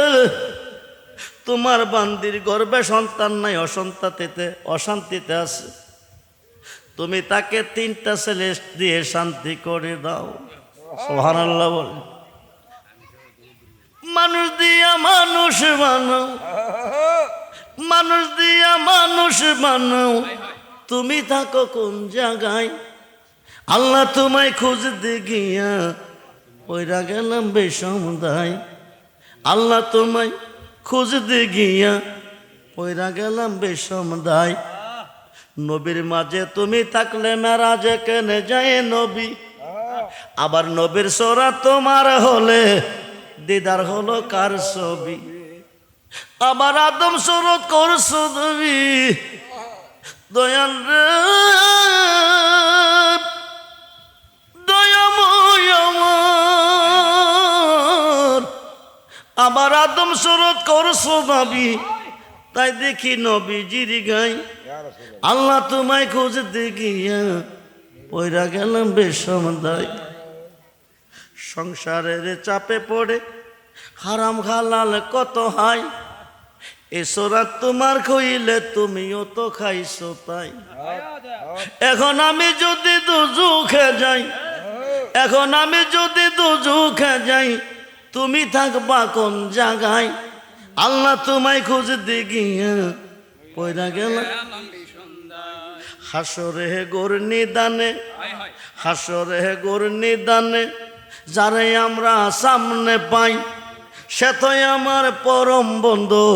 তোমার বান্দির গর্ভে সন্তান নাই, অশান্তিতে আছে, তুমি তাকে 3টা ছেলে দিয়ে শান্তি করে দাও। সুবহানাল্লাহ বলে। মানুষ দিয়া মানুষ বানাও, মানুষ দিয়া মানুষ বানাও, তুমি থাকো কোন জায়গায়? আল্লাহ তোমায় খুঁজতে গিয়া পয়রা গেলাম বেসমদায়। আল্লাহ তোমায় খুঁজতে গিয়া পয়রা গেলাম বেসমদায়। নবীর মাঝে তুমি থাকলে মেরাজে কেনে যায় নবী, আবার নবীর সোরা তোমার হলে দিদার হলো কার ছবি? আবার আদম সুরত করছো তুমি দয়াল রে, দয়াময় আমার। আবার আদম সুরত করছো নবী, তাই দেখি নবীজির গাই। আল্লাহ তোমায় খুঁজতে গিয়া পয়রা গেলাম বেসমদায়। সংসারের চাপে পড়ে হারাম হালাল কত হাই, এ সোরা তোমার খইলে তুমিও তো খাইছো তাই। এখন আমি যদি দুজুখে যাই, এখন আমি যদি দুজুখে যাই, তুমি থাকবা কোন জায়গায়? আল্লাহ তোমায় খুঁজতে গিয়া পয়রা গেলাম। হাসরে গোর নিদানে, হাসরে গোর নিদানে যারে আমরা সামনে পাই, সে তো আমার পরম বন্ধু,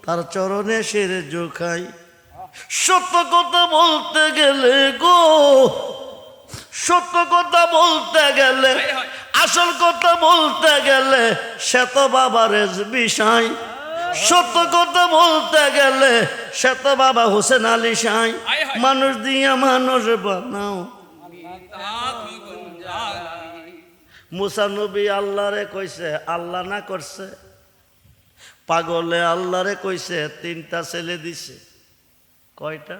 তার চরণে শির ঝুঁকাই। সত্য কথা বলতে গেলে গো, সত্য কথা বলতে গেলে, আসল কথা বলতে গেলে সে তো বাবার বিষয়। সত্য কথা বলতে গেলে সে তো বাবা হোসেন আলী সাই। মানুষ দিয়া মানুষ বানাও, মুসা নবী আল্লাহরে কইছে, আল্লাহ না করছে। পাগলে আল্লাহরে কইছে 3টা ছেলে দিছে। কয়টা?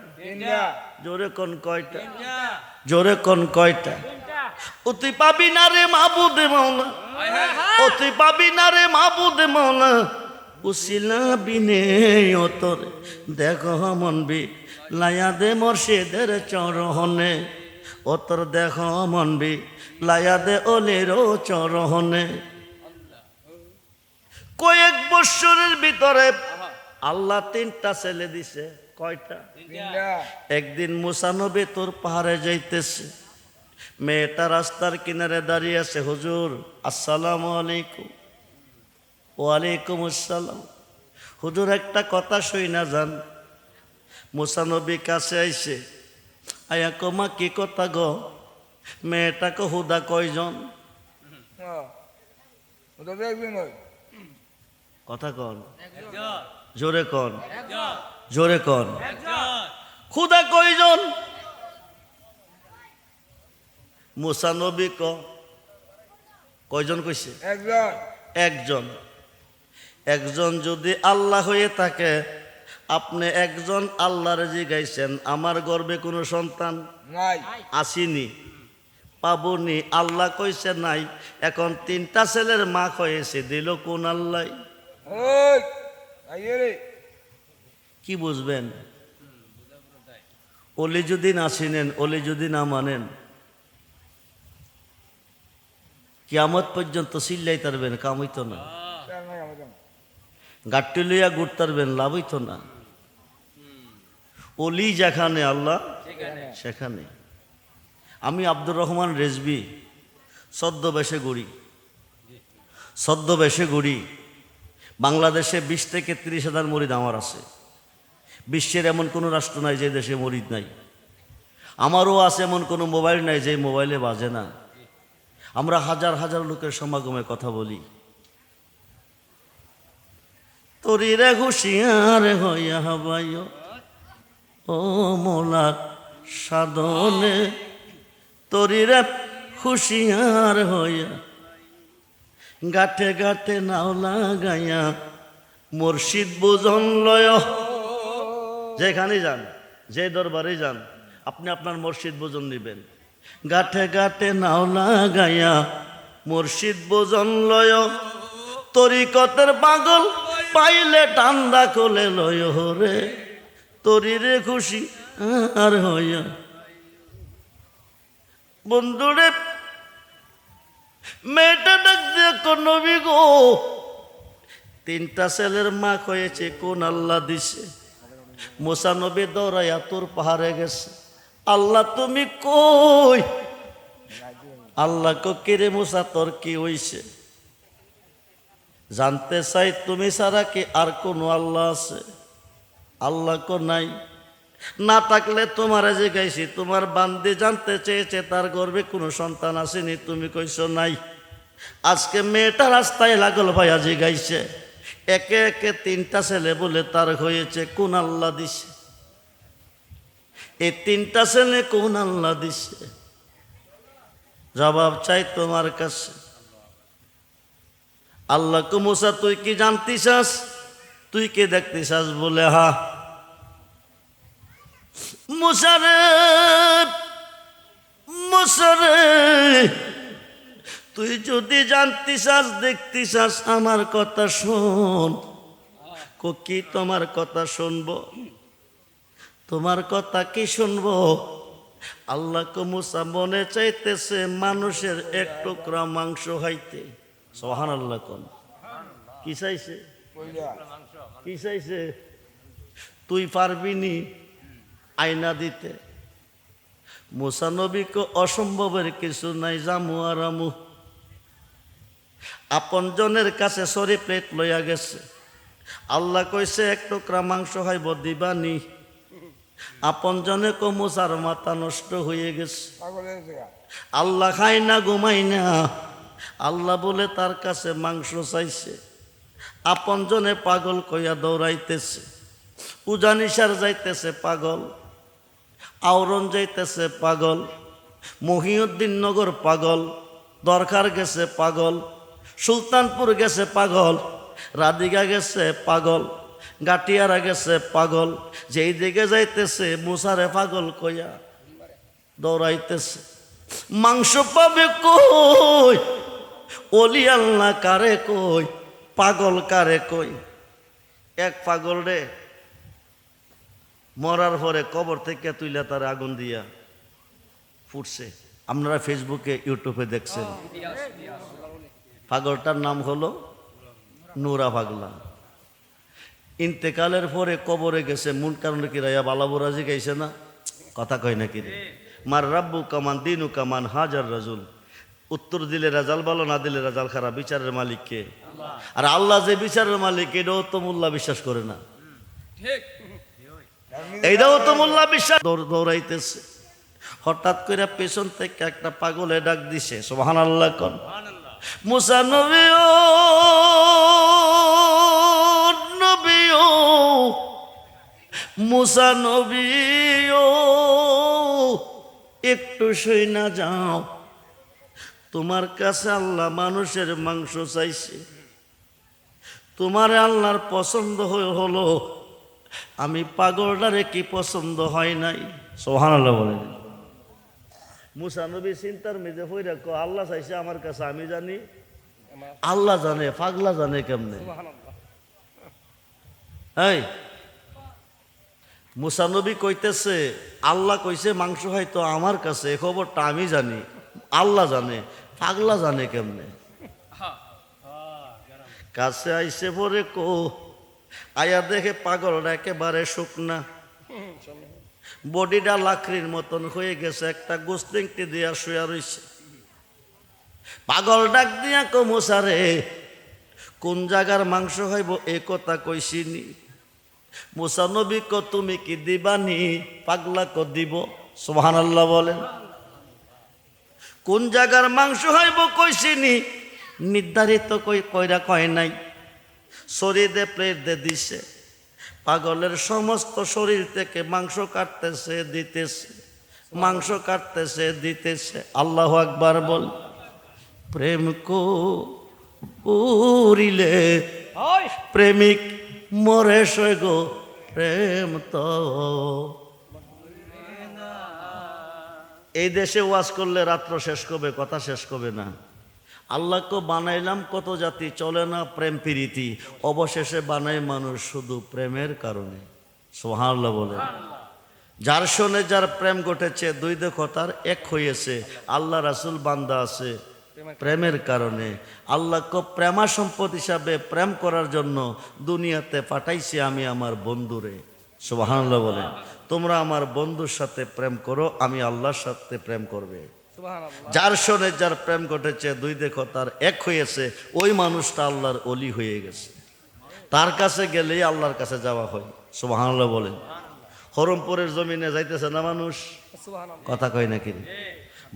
জোরে কোন কয়টা? জোরে কোন কয়টা? অতি পাবি না রে মাহবুদ মাওলা, অতি পাবি না রে মাহবুদ মাওলা, উসিলা বিনে অতর দেখো মন বি লায়া দে মুর্শিদের চরণে, অতর দেখো মন বি লায়া দে ওলেরও চরণে। কয়েক বছরের ভিতরে আল্লাহ 3টা ছেলে দিছে। কয়টা? একদিন মুসা নবী তোর পাহাড়ে যাইতেছে, মেয়েটা রাস্তার কিনারে দাঁড়িয়ে আছে। হুজুর আসসালামু আলাইকুম। ওয়ালাইকুম আসসালাম। হুজুর একটা কথা শুই না যান। মুসা নবী কাছে আইছে, আয়া কমা কি কথা গো? মেয়েটাকে হুদা কয়জন? কথা কন, জোরে কন, জোরে কন। খুদা কয়জন? মুসা নবী কয়জন কইছে? একজন। একজন যদি আল্লাহ হয়ে থাকে, আপনি একজন আল্লাহর জিগাইছেন আমার গর্ভে কোনো সন্তান নাই, আসিনি, পাবনি? আল্লাহ কইছে নাই। এখন 3টা ছেলের মা হয়েছে, দিল কোন আল্লাহ? কি বুঝবেন? ওলি যদি না চিনেন, ওলি যদি না মানেন, কিয়ামত পর্যন্ত চিল্লাই তারবেন, কাম হইতো না। গাট্টি লইয়া গুড় তারবেন, লাভ হইতো না। ওলি যেখানে আল্লাহ সেখানে। আমি আব্দুর রহমান রেজবি ছদ্মবেশে ঘুরি। বাংলাদেশে 20 থেকে 30 হাজার মরিদ আমার আছে। বিশ্বের এমন কোনো রাষ্ট্র নাই যে দেশে মরিদ নাই। আমারও আছে এমন কোনো মোবাইল নাই যে মোবাইলে বাজে না। আমরা হাজার হাজার লোকের সমাগমে কথা বলি। তরিরে হুশিয়ার হইয়া হবাইও ও মোলার সাধনে, তরিরে হুশিয়ার হইয়া গাঠে গাঠে নাও লাগাইয়া মুর্শিদ বুঝন লয়। যেখানে যান, যে দরবারে যান, আপনি আপনার মুর্শিদ বুঝন নিবেন। গাঠে গাঠে নাও লাগাইয়া মুর্শিদ বুঝন লয়, তরিকতের পাগল পাইলে ঠান্ডা কোলে লয় রে তরিরে খুশি আর হইয়া বন্ধুরে মেয়েটা ডাক দিয়ে নবী গো তিনটা ছেলের মা হয়েছে কোন আল্লাহ দিছে মুসা নবী দৌড়াইয়া তোর পাহাড়ে গেছে আল্লাহ তুমি কই আল্লাহ কো কিরে মুসা তোর কি হইছে জানতে চাই তুমি ছাড়া কি আর কোনো আল্লাহ আছে আল্লাহ কো নাই না থাকলে তোমার জিজ্ঞাসি তোমার বান্দি জানতে চেয়েছে তার গর্ভে কোনো সন্তান আসেনি তুমি কইছো নাই আজকে মেয়েটা রাস্তায় লাগল ভাইয়া জিজ্ঞাসে একে একে তিনটা ছেলে বলে তার হয়েছে কোন আল্লাহ দিছে এই তিনটা ছেলে কোন আল্লাহ দিছে জবাব চাই তোমার কাছে আল্লাহ কো মুসা তুই কি জানতে চাস তুই কি দেখতে চাস বলে হা মুসারে মুসারে তুই যদি জানতে চাস দেখতে চাস আমার কথা শোন কো কি তোমার কথা শুনবো তোমার কথা কি শুনবো আল্লাহ কো মুসা মনে চাইতেছে মানুষের এক টুকরা মাংস খাইতে সুবহানাল্লাহ কোন কি চাইছে কি চাইছে তুই পারবি নি আয়না দিতে মুসা নবীকে অসম্ভবের কিছু নাই জামু আর আমু আপন জনের কাছে সরি প্লেট লইয়া গেছে আল্লাহ কইছে এক টুকরা মাংস খাইব দিবানি আপন জনে কো মুসার মাথা নষ্ট হয়ে গেছে আল্লাহ খাই না ঘুমাই না আল্লাহ বলে তার কাছে মাংস চাইছে আপন জনে পাগল কইয়া দৌড়াইতেছে উজানিসার যাইতেছে পাগল আওরন যাইতেছে পাগল মহিউদ্দিন নগর পাগল দরকার গেছে পাগল সুলতানপুর গেছে পাগল রাধিকা গেছে পাগল গাটিয়ারা গেছে পাগল যেই দিকে যাইতেছে মুসারে পাগল কইয়া দৌড়াইতেছে মাংস পাবে কই অলি আল্লাহ কারে কই পাগল কারে কই এক পাগল রে মরার পরে কবর থেকে তুইলা তার আগুন দিয়া ফুটছে আপনারা ফেসবুকে ইউটিউবে দেখছেন পাগলটার নাম হলো নুরা পাগলা ইন্তেকালের পরে কবরে গেছে মূল কারণে কি রাইয়া বালাবুরাজি গাইছে না কথা কয় নাকি রে মার রাব্বু কামান দিনু কামান হাজার রাজুল উত্তর দিলে রাজাল ভালো না দিলে রাজাল খারাপ বিচারের মালিককে আর আল্লাহ যে বিচারের মালিক এটাও তো মোল্লা বিশ্বাস করে না এইটাও তো মোল্লা বিশ্বাস দৌড়াইতেছে হঠাৎ করে পেছন থেকে একটা পাগলে ডাক দিছে সুবহানাল্লাহ কোন মুসা নবী ও নবী ও মুসা নবী ও একটু শুই না যাও তোমার কাছে আল্লাহ মানুষের মাংস চাইছে তোমার আল্লাহর পছন্দ হলো আমি পাগলটারে কি পছন্দ হয় নাই সুবহানাল্লাহ বলেন মুসা নবী চিন্তার মেঝে হইরা কো আল্লাহ চাইছে আমার কাছে আমি জানি আল্লাহ জানে পাগলা জানে কেমনে এই মুসা নবী কইতেছে আল্লাহ কইছে মাংস হয়তো আমার কাছে এ খবরটা আমি জানি আল্লাহ জানে পাগলা জানে কেমনে কাছে আইসে পরে কো আয়া দেখে পাগলটা একেবারে শুকনা বডিটা লাকড়ির মতন হয়ে গেছে একটা গোস্তিংটি দিয়া শুয়া রইছে পাগল ডাক দিয়া কো মুসারে কোন জায়গার মাংস হইব এ কথা কইছিনি মুসা নবী কো তুমি কি দিবানি পাগলা কো দিব সুবহানাল্লাহ বলেন কোন জায়গার মাংস হইব কইছিনি নির্ধারিত কইরা কয় নাই শরীরে প্লেট দে দিছে পাগলের সমস্ত শরীর থেকে মাংস কাটতেছে দিতেছে মাংস কাটতেছে দিতেছে আল্লাহু আকবার বল প্রেম করিলে প্রেমিক মরে সই গো প্রেম তো এই দেশে ওয়াজ করলে রাত্র শেষ করবে কথা শেষ করবে না আল্লাহকে বানাইলাম কত জাতি, চলে না প্রেম প্রীতি, অবশেষে বানায় মানুষ শুধু প্রেমের কারণে। সুবহানাল্লাহ বলে। যার শোনে যার প্রেম ঘটেছে, দুই দেখো তার এক হয়েছে। আল্লাহ রাসূল বান্দা আছে প্রেমের কারণে। আল্লাহকে প্রেমা সম্পদ হিসাবে প্রেম করার জন্য দুনিয়াতে পাঠাইছি আমি আমার বন্ধুরে। সুবহানাল্লাহ বলে। তোমরা আমার বন্ধুর সাথে প্রেম করো, আমি আল্লাহর সাথে প্রেম করবে। যার শোনে যার প্রেম ঘটেছে, দুই দেখো তার এক হয়েছে, ওই মানুষটা আল্লাহর ওলি হয়ে গেছে। তার কাছে গেলেই আল্লাহর কাছে যাওয়া হয়। সুবহানাল্লাহ বলেন। হরমপুরের জমিনে যাইতেছে না মানুষ, কথা কয় নাকি?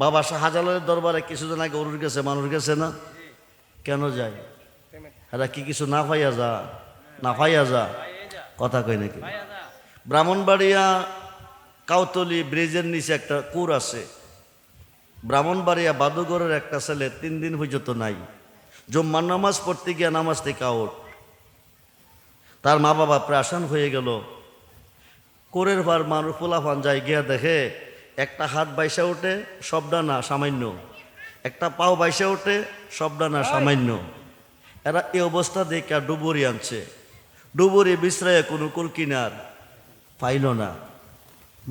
বাবা শাহজালালের দরবারে কিছুদিন আগে অরুর গেছে, মানুষ গেছে না? কেন যায়? এরা কি কিছু না পাইয়া যা, না পাইয়া যা, কথা কয় নাকি? ব্রাহ্মণবাড়িয়া কাউতলি ব্রিজের নিচে একটা কুর আছে। ব্রাহ্মণবাড়িয়া বাদুগরের একটা ছেলে 3 দিন পর্যন্ত নাই। জুম্মার নামাজ পড়তে গিয়া নামাজ থেকে আউট। তার মা বাবা প্রাসান হয়ে গেল। কোরের ভার মানুষ পোলাফান যায়, গিয়া দেখে একটা হাত বাইসা ওঠে, সবটা না সামান্য, একটা পাও বাইসা ওঠে, সবটা না সামান্য। এরা এই অবস্থা দেখে ডুবুরি আনছে। ডুবুরি বিশ্রায় কোনো কুল কিনার পাইল না,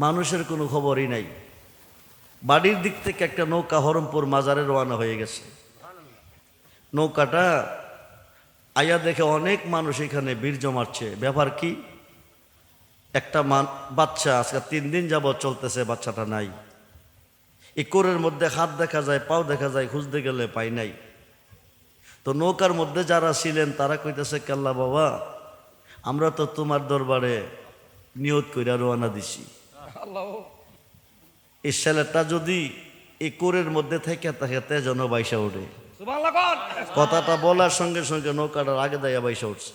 মানুষের কোনো খবরই নাই। বাড়ির দিক থেকে একটা নৌকা হরমপুর মাজারে রওনা হয়ে গেছে। নৌকাটা আয়া দেখে অনেক মানুষ এখানে বীর জমাচ্ছে। ব্যাপার কি? একটা বাচ্চা আজকে 3 দিন যাবৎ চলতেছে, বাচ্চাটা নাই। এই কোরের মধ্যে হাত দেখা যায়, পাও দেখা যায়, খুঁজতে গেলে পাই নাই। তো নৌকার মধ্যে যারা ছিলেন তারা কইতেছে, কেল্লা বাবা, আমরা তো তোমার দরবারে নিয়ত কইরা রওনা দিছি। এই ছেলেটা যদি এই কোরের মধ্যে থেকে থাকে তে যেন বাইসা ওঠে। কথাটা বলার সঙ্গে সঙ্গে নৌকাটার আগে দাইয়া বাইসা উঠছে।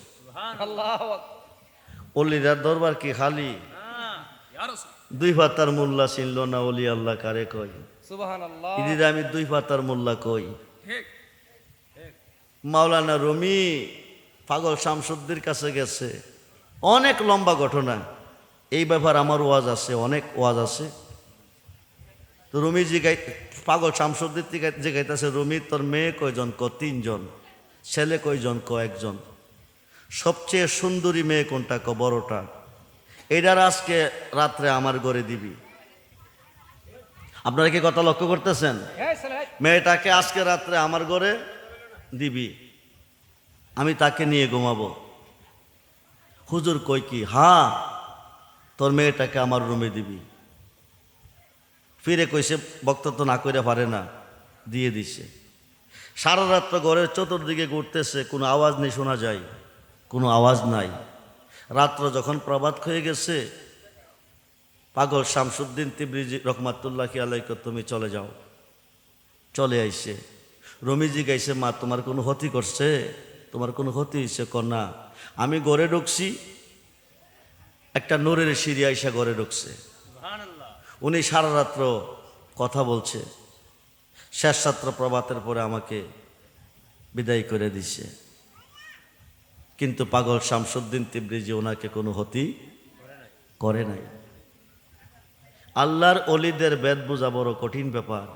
অলিরার দরবার কি খালি? 2 পাতার মোল্লা চিনল না অলি আল্লাহ কারে কই? ইদিরা আমি 2 পাতার মোল্লা কই। মাওলানা রুমি পাগল শামসুদ্দির কাছে গেছে। অনেক লম্বা ঘটনা, এই ব্যাপার আমার ওয়াজ আছে, অনেক ওয়াজ আছে। তো রুমি পাগল শামসুদ্দির জিগাইতেছে, রুমি তোর মেয়ে কয়জন? ক 3 জন। ছেলে কয়জন? ক 1 জন। সবচেয়ে সুন্দরী মেয়ে কোনটা? ক বড়টা। এটার আজকে রাত্রে আমার ঘরে দিবি। আপনারা কি কথা লক্ষ্য করতেছেন? মেয়েটাকে আজকে রাত্রে আমার ঘরে দিবি, আমি তাকে নিয়ে ঘুমাবো। হুজুর কই কি? হ্যাঁ, তোর মেয়েটাকে আমার রুমে দিবি। ফিরে কইছে বক্তা তো না করে পারে না, দিয়ে দিছে। সারা রাত্র ঘরের চতুর্দিকে ঘুরতেছে, কোনো আওয়াজ নেই, শোনা যায় কোনো আওয়াজ নাই। রাত্র যখন প্রভাত হয়ে গেছে, পাগল শামসুদ্দিন তিবরিজি রহমাতুল্লাহি আলাইহি তুমি চলে যাও। চলে আইছে। রমিজি গাইছে, মা তোমার কোনো ক্ষতি করছে? তোমার কোনো ক্ষতি হয়েছে? কন্যা আমি ঘরে ঢুকছি, একটা নূরের সিঁড়ি আইসা ঘরে ঢুকছে। উনি সারা রাত্র কথা বলছে, শেষ রাত্র প্রভাতের পরে আমাকে বিদায় করে দিছে। কিন্তু পাগল শামসুদ্দিন তিবরিজি ওনাকে কোনো ক্ষতি করে নাই। আল্লাহর অলিদের বেদ বোঝা বড় কঠিন ব্যাপার,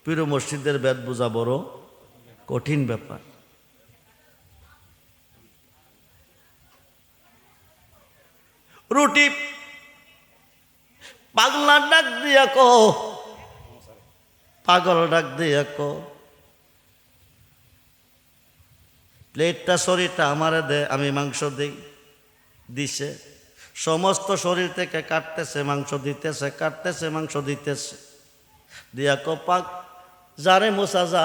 পীর মসজিদের বেদ বোঝা বড় কঠিন ব্যাপার। রুটি পাগলা ডাক দিয়া কো, পাগল ডাক দিয়া কো, প্লেটটা শরীরটা আমারে দে, আমি মাংস দিই। দিছে। সমস্ত শরীর থেকে কাটতেছে, মাংস দিতেছে, কাটতেছে, মাংস দিতেছে। দিয়া কো পাক যারে মোসা যা,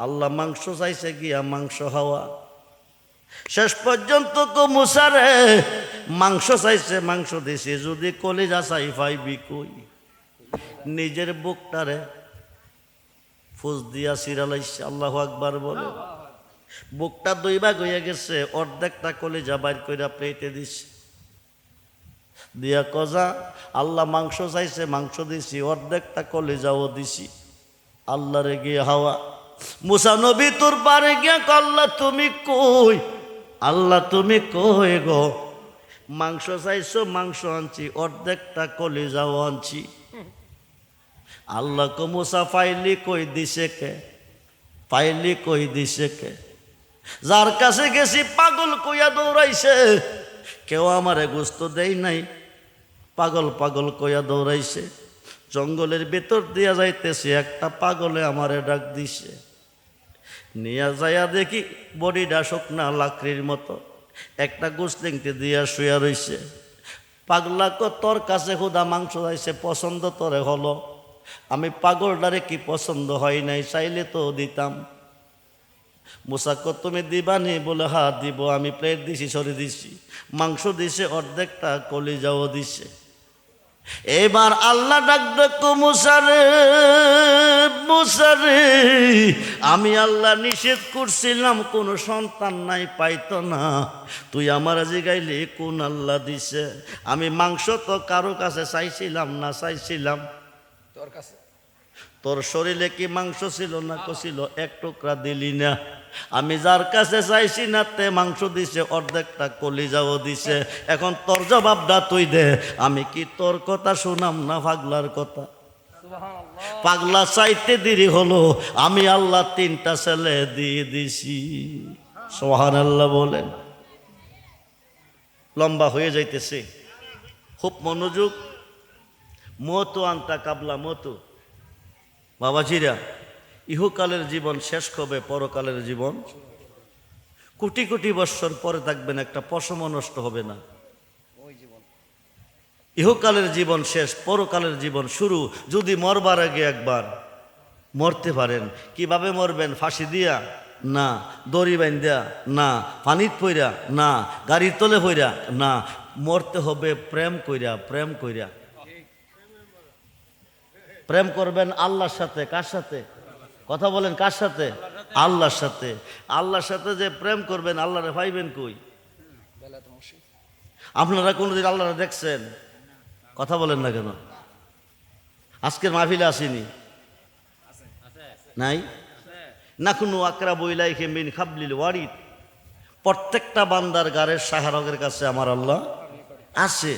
আল্লাহ মাংস চাইছে গিয়া মাংস খাওয়া। শেষ পর্যন্ত কো মুসারে মাংস চাইছে, মাংস দিছে। যদি কলিজা চাই পাইবি কই? নিজের বুকটারে ফুস দিয়া সিরালাইছে। আল্লাহু আকবার বলে। বুকটা 2 ভাগ হয়ে গেছে, অর্ধেকটা কলিজা বাইর কইরা প্লেটে দিছে। দিয়া কজা আল্লাহ মাংস চাইছে, মাংস দিছি, অর্ধেকটা কলিজাও দিছি। আল্লাহরে গিয়ে হাওয়া। মুসা নবী তোর পারে গিয়া আল্লাহ তুমি কই? আল্লাহ তুমি কই গো? মাংস চাইছো, মাংস আনছি, অর্ধেকটা কলিজাও আনছি। আল্লাহ কো মুসা ফাইলি কই? দিছে কে? পাইলি কই দিছে কে? যার কাছে গেছি পাগল কইয়া দৌড়াইছে, কেউ আমারে গোস্ত দেই নাই, পাগল পাগল কইয়া দৌড়াইছে। জঙ্গলের ভেতর দিয়া যাইতেছে, একটা পাগলে আমারে ডাক দিছে। নিয়া যাইয়া দেখি বডিটা শুকনা লাকড়ির মতো, একটা গোসলিংটি দিয়া শুয়া রইছে। পাগলা কো তোর কাছে খুদা মাংস যাইছে, পছন্দ তোরে হলো। আমি পাগলটারে কি পছন্দ হয় নাই, চাইলে তো দিতাম। মুসা কো তুমি দিবানি? বলে হা দিব। আমি প্লেট দিছি, সরি দিছি, মাংস দিছে অর্ধেকটা, কলিজাও দিছে। এবার আল্লাহ ডাক দেখো, মুসারে মুসারে, আমি আল্লাহ নিষেধ করছিলাম কোন সন্তান নাই পাইতো না, তুই আমার জিগাইলি কোন আল্লাহ দিছে? আমি মাংস তো কারো কাছে চাইছিলাম না, চাইছিলাম
তোর কাছে।
তোর শরীরে কি মাংস ছিল না? কছিল এক টুকরা দিলি না। আমি যার কাছে চাইছি না তে মাংস দিছে অর্ধেকটা, কলিজাও দিছে। এখন তোর জবাবটা তুই দে, আমি কি তোর কথা শুনাম না পাগলার কথা? পাগলা চাইতে দেরি হলো, আমি আল্লাহ 3টা ছেলে দিয়ে দিছি। সুবহানাল্লাহ বলেন। লম্বা হয়ে যাইতেছে, খুব মনোযোগ। মতো আনতা কাবলা মতো। বাবাজিরা, ইহকালের জীবন শেষ হবে, পরকালের জীবন কোটি কোটি বৎসর পরে থাকবেন, একটা পশমও নষ্ট হবে না। ইহকালের জীবন শেষ, পরকালের জীবন শুরু। যদি মরবার আগে একবার মরতে পারেন, কিভাবে মরবেন? ফাঁসি দিয়া না, দড়ি বাইন্দা না, পানিত পইরা না, গাড়ির তলে পইরা না, মরতে হবে প্রেম কইরা। প্রেম কইরা প্রেম করবেন আল্লাহর সাথে। কার সাথে? কথা বলেন, কার সাথে? আল্লাহর সাথে। আল্লাহর সাথে যে প্রেম করবেন, আল্লাহরে পাইবেন কই? আপনারা কোনোদিন আল্লাহরে দেখছেন? কথা বলেন না কেন? আজকের মাহফিলে আসেনি? নাই না কোনো আকরা বইলাই খেমিন খাবলিল ওয়ারিদ। প্রত্যেকটা বান্দার গারের সাহারকের কাছে আমার আল্লাহ আছে।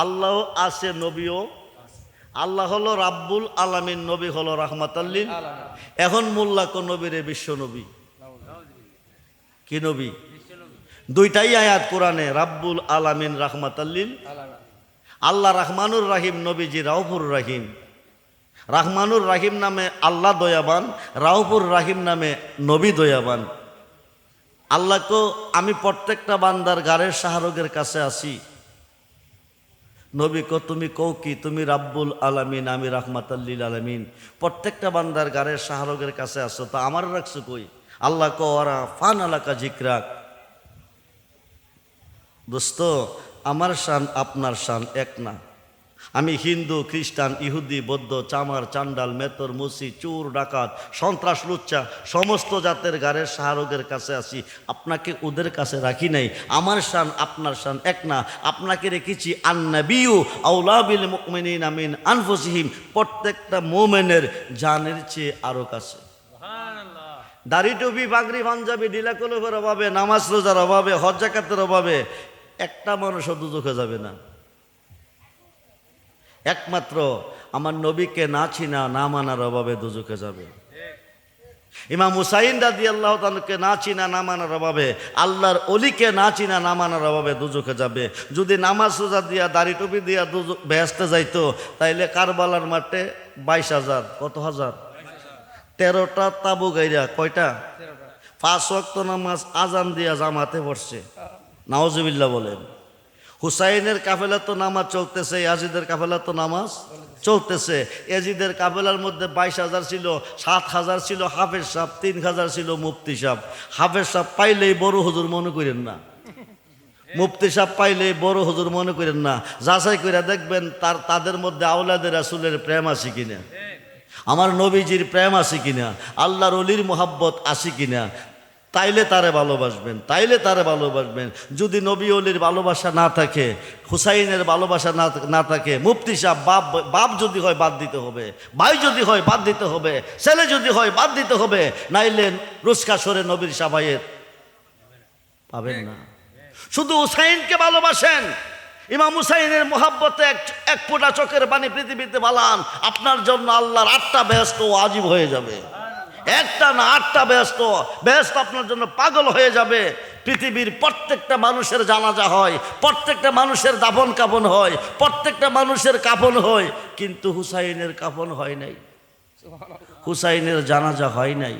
আল্লাহ আছে, নবীও। আল্লাহ হলো রাব্বুল আলামিন, নবী হলো রাহমাতাল লিল। এখন মোল্লা কো নবীরে বিশ্ব নবী। কি নবী? দুইটাই আয়াত কোরআনে, রাব্বুল আলামিন, রাহমাতাল লিল। আল্লাহ রাহমানুর রাহিম, নবীজি রাউফুর রাহিম। রাহমানুর রাহিম নামে আল্লাহ দয়াবান, রাউফুর রাহিম নামে নবী দয়াবান। আল্লাহকে আমি প্রত্যেকটা বান্দার গারের সাহারকের কাছে আসি। নবী কো তুমি কও কি? তুমি রাব্বুল আলামিন, আমি রাহমাতাল লিল আলামিন। প্রত্যেকটা বান্দার গারের সাহারকের কাছে আসো, তা আমার রাখছো কই? আল্লাহ কো ওরা ফান আলাকা জিকরাক। দোস্ত, আমার শান আপনার শান এক না। আমি হিন্দু, খ্রিস্টান, ইহুদি, বৌদ্ধ, চামার, চান্ডাল, মেতর, মুসি, চোর, ডাকাত, সন্ত্রাস, লুচ্চা, সমস্ত জাতের গারের সাহারকের কাছে আসি। আপনাকে ওদের কাছে রাখি নাই। আমার শান আপনার শান এক না। আপনাকে রেখেছি আন্নাবিয়্যু আওলা বিল মুমিনিনা মিন আনফুসিহিম, প্রত্যেকটা মুমিনের জানের চেয়ে আরো কাছে। দাড়ি টুপি, পাগড়ি, পাঞ্জাবি, ঢিলা কলমের অভাবে, নামাজ রোজার অভাবে, হজ যাকাতের অভাবে একটা মানুষও দুজখে যাবে না। একমাত্র আমার নবীকে না চিনা, না মানার অভাবে দুজখে যাবে। ইমাম হুসাইন রাদিয়াল্লাহু তাআলাকে না চিনা, না মানার অভাবে, আল্লাহর ওলিকে না চিনা, না মানার অভাবে দুজখে যাবে। যদি নামাজ রোজা দিয়া, দাড়ি টুপি দিয়া বেহেশতে যাইতো, তাইলে কারবালার মাঠে 22,000, কত হাজার? 13টা তাবু গাইরা, কয়টা? 5 ওয়াক্ত নামাজ আজান দিয়া জামাতে পড়ছে। নাউজুবিল্লাহ বলেন। হুসাইনের কাফেলা তো নামাজ চলতেছে, ইয়াজিদের কাফেলা তো নামাজ চলতেছে। ইয়াজিদের কাফেলার মধ্যে 22,000 ছিল, 7,000 ছিল হাফেজ সাহেব, 3,000 ছিল মুফতি সাহেব। হাফেজ সাহেব পাইলেই বড় হুজুর মনে করেন না, মুফতি সাহেব পাইলেই বড় হুজুর মনে করেন না। যাচাই করে দেখবেন তাদের মধ্যে আওলাদের রাসূলের প্রেম আছে কিনা, আমার নবীজির প্রেম আছে কিনা, আল্লাহর ওলির মোহাব্বত আছে কিনা। তাইলে তারে ভালোবাসবেন, তাইলে তারে ভালোবাসবেন। যদি নবী ওলির ভালোবাসা না থাকে, হুসাইনের ভালোবাসা না থাকে, মুফতি সাহেব বাপ যদি হয় বাদ দিতে হবে, ভাই যদি হয় বাদ দিতে হবে, ছেলে যদি হয় বাদ দিতে হবে, নাইলে রুসকা সরে নবীর সাবায়েত পাবেন না। শুধু হুসাইনকে ভালোবাসেন, ইমাম হুসাইনের মোহাব্বতে এক ফোঁটা চোখের পানি পৃথিবীতে বালান, আপনার জন্য আল্লাহর 8টা বেহেশত ওয়াজিব হয়ে যাবে। একটা না 8টা বেহেশত, বেহেশত আপনার জন্য পাগল হয়ে যাবে। পৃথিবীর প্রত্যেকটা মানুষের জানাজা হয়, প্রত্যেকটা মানুষের দাফন কাফন হয়, প্রত্যেকটা মানুষের কাফন হয়, কিন্তু হুসাইনের কাফন হয় নাই, হুসাইনের জানাজা হয় নাই।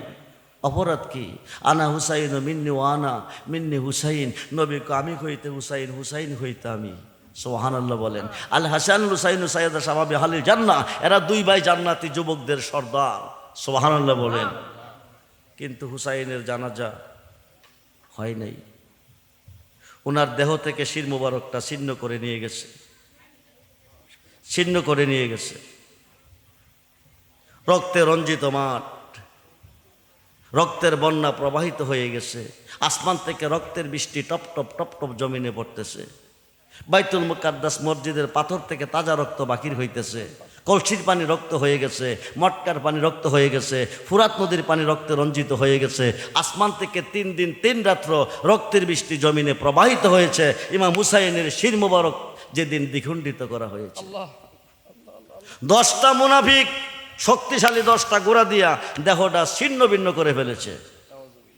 অপরাধ কি? আনা হুসাইন মিন্নি ওয়ানা মিন্নি হুসাইন। নবী কো আমি হইতে হুসাইন, হুসাইন হইতে আমি। সুবহানাল্লাহ বলেন। আল হাসান হুসাইন সাইয়্যিদা শাবাবি আহলিল জান্নাহ, এরা দুই ভাই জান্নাতি যুবকদের সর্দার। সুবহানাল্লাহ বলেন। কিন্তু হুসাইনের জানাজা হয় নাই। ওনার দেহ থেকে শির মুবারকটা ছিন্ন করে নিয়ে গেছে, ছিন্ন করে নিয়ে গেছে। রক্তে রঞ্জিত মাঠ, রক্তের বন্যা প্রবাহিত হয়ে গেছে। আসমান থেকে রক্তের বৃষ্টি টপ টপ টপ টপ জমিনে পড়তেছে। বাইতুল মুকাদ্দাস মসজিদের পাথর থেকে তাজা রক্ত বাকির হইতেছে। কলসির পানি রক্ত হয়ে গেছে, মটকার পানি রক্ত হয়ে গেছে, ফুরাত নদীর পানি রক্তে রঞ্জিত হয়ে গেছে। আসমান থেকে 3 দিন 3 রাত্র রক্তের বৃষ্টি জমিনে প্রবাহিত হয়েছে। ইমাম হুসাইনের শির মুবারক যেদিন দ্বিখণ্ডিত করা হয়েছে, 10টা মুনাফিক শক্তিশালী 10টা গোড়া দিয়া দেহটা ছিন্ন ভিন্ন করে ফেলেছে।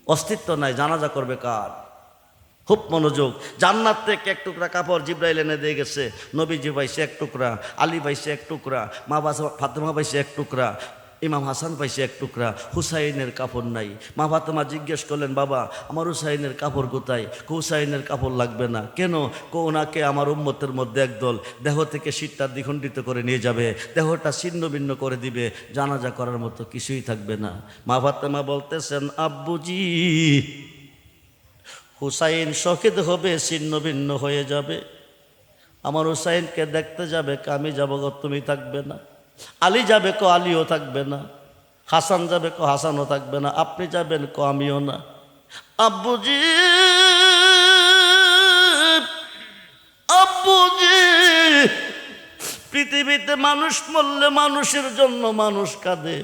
অস্তিত্ব নাই। জানাজা করবে কার? খুব মনোযোগ। জান্নাত থেকে 1 টুকরা কাপড় জিব্রাইল এনে দিয়ে গেছে। নবীজি পাইছে 1 টুকরা, আলী পাইছে 1 টুকরা, মা ফাতেমা পাইছে 1 টুকরা, ইমাম হাসান পাইছে 1 টুকরা। হুসাইনের কাপড় নাই। মা ফাতেমা জিজ্ঞেস করলেন, বাবা আমার হুসাইনের কাপড় কোথায়? হুসাইনের কাপড় লাগবে না। কেন? ওনাকে আমার উম্মতের মধ্যে একদল দেহ থেকে শীতটা দ্বিখণ্ডিত করে নিয়ে যাবে, দেহটা ছিন্ন ভিন্ন করে দিবে, জানাজা করার মতো কিছুই থাকবে না। মা ফাতেমা বলতেছেন, আব্বুজি হুসাইন শহীদ হবে, ছিন্ন ভিন্ন হয়ে যাবে। আমার হুসাইনকে দেখতে যাবে, আমি যাবো, তুমি থাকবে না। আলী যাবে, আলীও থাকবে না। হাসান যাবে, হাসানও থাকবে না। আপনি যাবেন, আমিও না। আব্বুজি আব্বুজি, পৃথিবীতে মানুষ মরলে মানুষের জন্য মানুষ কাঁদে।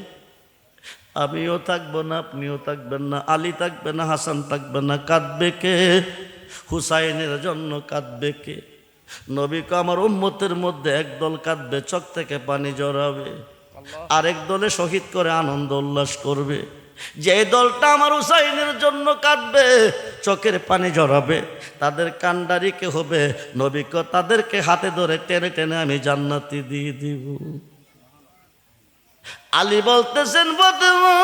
আমিও থাকবো না, আপনিও থাকবেন না, আলী থাকবে না, হাসান থাকবে না। কাঁদবে কে? হুসাইনের জন্য কাঁদবে কে? নবী কো আমার উম্মতের মধ্যে একদল কাঁদবে, চোখ থেকে পানি জড়াবে, আরেক দলে শহীদ করে আনন্দ উল্লাস করবে। যে দলটা আমার হুসাইনের জন্য কাঁদবে, চোখের পানি জড়াবে, তাদের কান্ডারি কে হবে? নবী কো তাদেরকে হাতে ধরে টেনে টেনে আমি জান্নাতি দিয়ে দিব। আলী বলতেছেন, ফাতেমা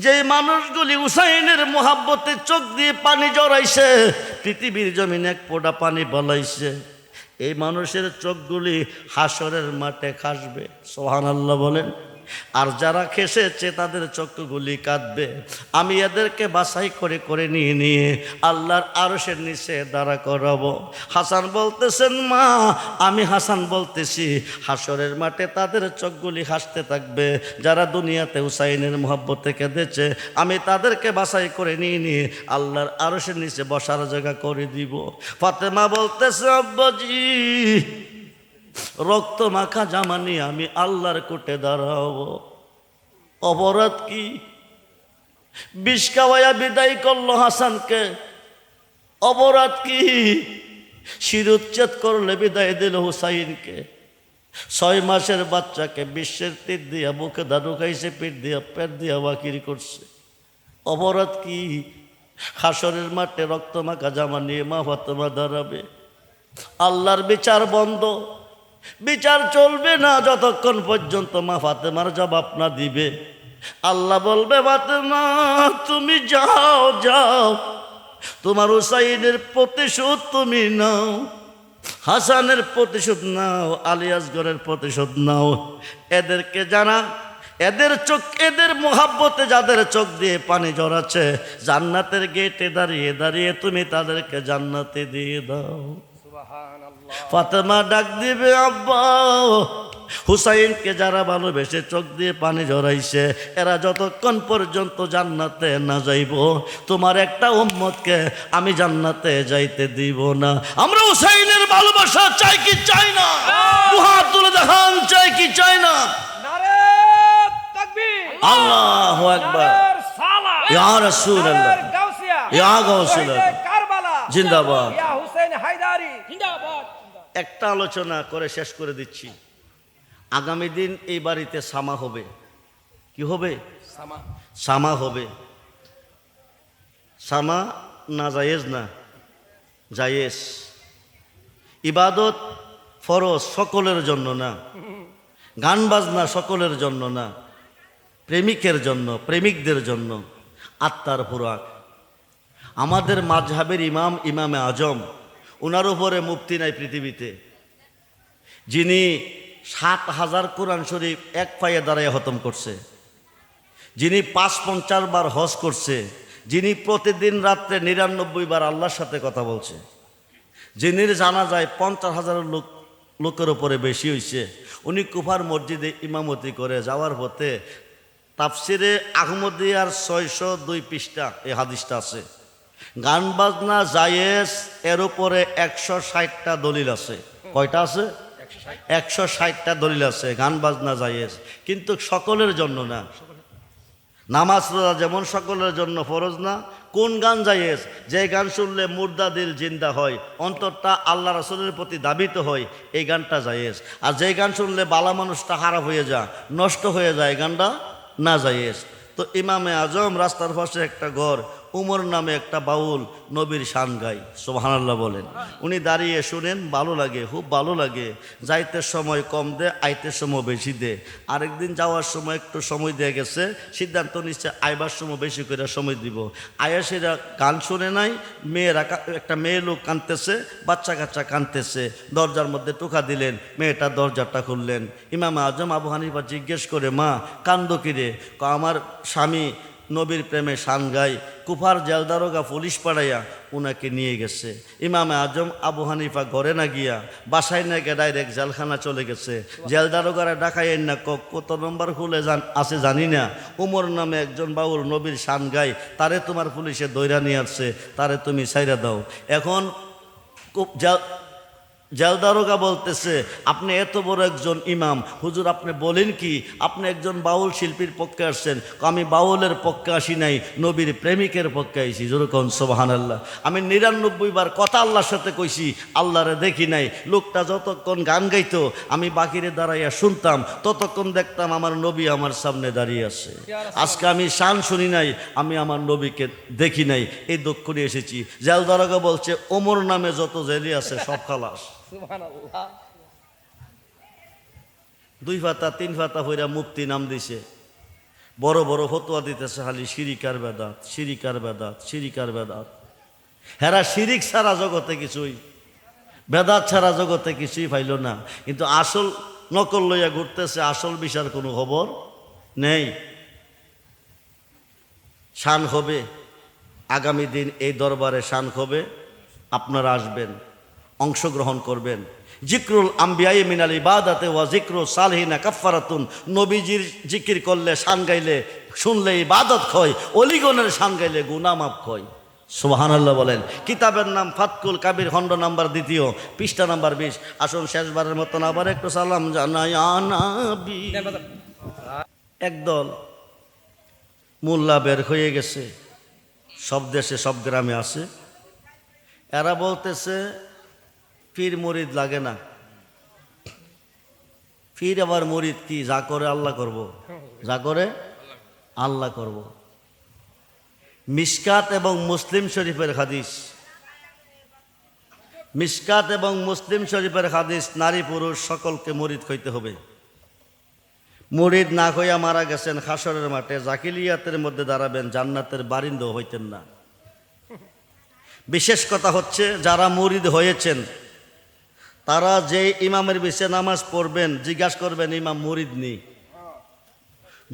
যে মানুষগুলি হুসাইনের মোহাব্বতে চোখ দিয়ে পানি জড়াইছে, পৃথিবীর জমিনে 1 ফোঁটা পানি বলাইছে, এই মানুষের চোখগুলি হাসরের মাঠে খাসবে। সুবহানাল্লাহ বলেন। আর যারা খেসেছে তাদের চক্ষুগুলি কাঁদবে। আমি এদেরকে বাছাই করে করে নিয়ে নিয়ে আল্লাহর আরশের নিচে দাঁড়া করাবো। হাসান বলতেছেন, মা আমি হাসান বলতেছি, হাসরের মাঠে তাদের চোখগুলি হাসতে থাকবে যারা দুনিয়াতে হুসাইনের মহব্বতে কেঁদেছে। আমি তাদেরকে বাছাই করে নিয়ে নিয়ে আল্লাহর আরশের নিচে বসার জায়গা করে দিব। ফাতেমা বলতেছে, আব্বাজি রক্ত মাখা জামা নিয়ে আমি আল্লাহর কোর্টে দাঁড়াবো। অপরাধ কি? বিষ খাওয়াইয়া বিদায় করলো হাসানকে। অপরাধ কি? শিরুচ্ছেদ করলে বিদায় দিল হুসাইনকে। 6 মাসের বাচ্চাকে বিশ্বের তীর দিয়া মুখে দাদু খাইছে, পিঠ দিয়া পেট দিয়া বাকির করছে। অপরাধ কি? হাসরের মাঠে রক্ত মাখা জামা নিয়ে মা ফাতেমা দাঁড়াবে। আল্লাহর বিচার বন্ধ, বিচার চলবে না যতক্ষণ পর্যন্ত মা ফাতেমার জবাব না দিবে। আল্লাহ বলবে, ফাতেমা তুমি যাও যাও, তোমার হুসাইনের প্রতিশোধ তুমি নাও, হাসানের প্রতিশোধ নাও, আলী আসগরের প্রতিশোধ নাও। এদেরকে জানা, এদের চোখ, এদের মোহাব্বতে যাদের চোখ দিয়ে পানি জড়াচ্ছে, জান্নাতের গেটে দাঁড়িয়ে দাঁড়িয়ে তুমি তাদেরকে জান্নাতে দিয়ে দাও। ফাতেমা ডাক দিবে, আব্বা হুসাইনকে যারা ভালোবেসে চোখ দিয়ে পানি জড়াইছে, এরা যতক্ষণ পর্যন্ত জান্নাতে না যাইব, তোমার একটা উম্মতকে আমি জান্নাতে যাইতে দিব না। আমরা হুসাইনের ভালোবাসা চাই কি চাই না? দুহাত তুলে দেখান, চাই কি চাই না? আল্লাহু আকবার, ইয়া রাসূলুল্লাহ, ইয়া গাউসুল্লাহ, জিন্দাবাদ। একটা আলোচনা করে শেষ করে দিচ্ছি। আগামী দিন এই বাড়িতে সামা হবে, কি হবে?
সামা
সামা হবে। সামা না জায়েজ না? জায়েজ। ইবাদত ফরজ, সকলের জন্য না। গান বাজনা সকলের জন্য না, প্রেমিকের জন্য, প্রেমিকদের জন্য। আত্মার খোরাক। আমাদের মাযহাবের ইমাম, ইমামে আজম, ওনার উপরে মুফতি নাই পৃথিবীতে, যিনি ৭,০০০ কোরআন শরীফ এক পায়ে দাঁড়ায় খতম করছে, যিনি ৫৫০ বার হজ করছে, যিনি প্রতিদিন রাত্রে ৯৯ বার আল্লাহর সাথে কথা বলছে, যিনি জানা যায় ৫০,০০০ লোকের উপরে বেশি হয়েছে। উনি কুফার মসজিদে ইমামতি করে যাওয়ার পথে তাফসিরে আহমদিয়ার ৬০২ পৃষ্ঠা এই হাদিসটা আছে। গান বাজনা জায়েজ, এর উপরে ১৬০টা দলিল আছে। কয়টা আছে? ১৬০টা দলিল আছে গান বাজনা জায়েজ, কিন্তু সকলের জন্য না। নামাজ রোজা যেমন সকলের জন্য ফরজ না। কোন গান জায়েজ? যে গান শুনলে মুর্দা দিল জিন্দা হয়, অন্তরটা আল্লাহ রাসূলের প্রতি দাবিত হয়, এই গানটা জায়েজ। আর যে গান শুনলে বালা মানুষটা খারাপ হয়ে যায়, নষ্ট হয়ে যায়, গানটা না জায়েজ। তো ইমামে আজম রাস্তার পাশে একটা ঘর, উমর নামে একটা বাউল নবীর শান গায়, সুবহানাল্লাহ বলেন। উনি দাঁড়িয়ে শুনেন, ভালো লাগে, খুব ভালো লাগে। যাইতে সময় কম দে, আইতে সময় বেশি দে। আরেকদিন যাওয়ার সময় একটু সময় দিয়ে গেছে, সিদ্ধান্ত নিচ্ছে আইবার সময় বেশি করে সময় দিব। আয়াসীরা গান শুনে নাই, মেয়েরা, একটা মেয়ে লোক কাঁদতেছে, বাচ্চা কাচ্চা কাঁদতেছে, দরজার মধ্যে টোকা দিলেন, মেয়েটা দরজাটা খুললেন। ইমাম আজম আবু হানিফা জিজ্ঞেস করে, মা কান্দো কিরে? আমার স্বামী নবীর প্রেমে শান গায়, কুফার জেলদারোগা পুলিশ পাড়াইয়া উনাকে নিয়ে গেছে। ইমামে আজম আবু হানিফা ঘরে না গিয়া, বাসায় না গিয়ে ডাইরেক্ট জেলখানা চলে গেছে। জেলদারোগারা ডাকাইয়েন না, কত নম্বর খুলে আছে জানি না, উমর নামে একজন বাউল নবীর শান গায়, তারে তোমার পুলিশে দৈরা নিয়ে আসছে, তারে তুমি ছাইরা দাও। এখন জেলদারোগা বলতেছে, আপনি এত বড় একজন ইমাম, হুজুর আপনি বলেন কি? আপনি একজন বাউল শিল্পীর পক্ষে আসছেন। আমি বাউলের পক্ষে আসি নাই, নবীর প্রেমিকের পক্ষে আইছি। যেরকম সুবহানাল্লাহ। আমি ৯৯ বার কথা আল্লাহর সাথে কইছি, আল্লাহরে দেখি নাই। লোকটা যতক্ষণ গান গাইতো, আমি বাকিরে দাঁড়াইয়া শুনতাম, ততক্ষণ দেখতাম আমার নবী আমার সামনে দাঁড়িয়ে আছে। আজকে আমি শান শুনি নাই, আমি আমার নবীকে দেখি নাই, এই দুঃখ নিয়ে এসেছি। জেলদারোগা বলছে, ওমর নামে যত জেলি আছে সব খালাস।
সুবহানাল্লাহ।
২ পাতা ৩ পাতা হইরা মুফতি নাম দিছে, বড় বড় ফতোয়া দিতেছে, খালি শিরিকার বেদাত, শিরিকার বেদাত, শিরিকার বেদাত। হেরা শিরিক ছাড়া জগতে কিছুই, বেদাত ছাড়া জগতে কিছুই পাইল না। কিন্তু আসল নকল লইয়া ঘুরতেছে, আসল বিষয়ের কোনো খবর নেই। শান হবে আগামী দিন, এই দরবারে শান হবে, আপনারা আসবেন, অংশগ্রহণ করবেন। জিক্রুল আম্বিয়ায়ে মিনাল ইবাদাতে ওয়া জিক্রু সালিহিনা কাফফারাতুন। নবীজির জিকির করলে, শান গাইলে, শুনলে ইবাদত হয়, অলিগণের শান গাইলে গুনাহ মাফ হয়। সুবহানাল্লাহ বলেন। কিতাবের নাম ফাতকুল কাবির, খণ্ড নাম্বার ২, পৃষ্ঠা নাম্বার ২০। আসুন শেষবারের মতন আবার একটু সালাম জানাই নবী। একদল মোল্লা বের হয়ে গেছে, সব দেশে সব গ্রামে আছে। এরা বলতেছে পীর মুরিদ লাগে না। পীর আবার মুরিদ কি? যা করে আল্লাহ করব, যা করে আল্লাহ করব। মিশকাত এবং মুসলিম শরীফের হাদিস, মিশকাত এবং মুসলিম শরীফের হাদিস, নারী পুরুষ সকলকে মুরিদ হইতে হবে। মুরিদ না হইয়া মারা গেছেন হাসরের মাঠে, জাকিলিয়াতের মধ্যে দাঁড়াবেন, জান্নাতের বারিন্দা হইতেন না। বিশেষ কথা হচ্ছে, যারা মুরিদ হয়েছেন তারা যে ইমামের বিষয়ে নামাজ পড়বেন, জিজ্ঞাসা করবেন ইমাম মুরিদ নি।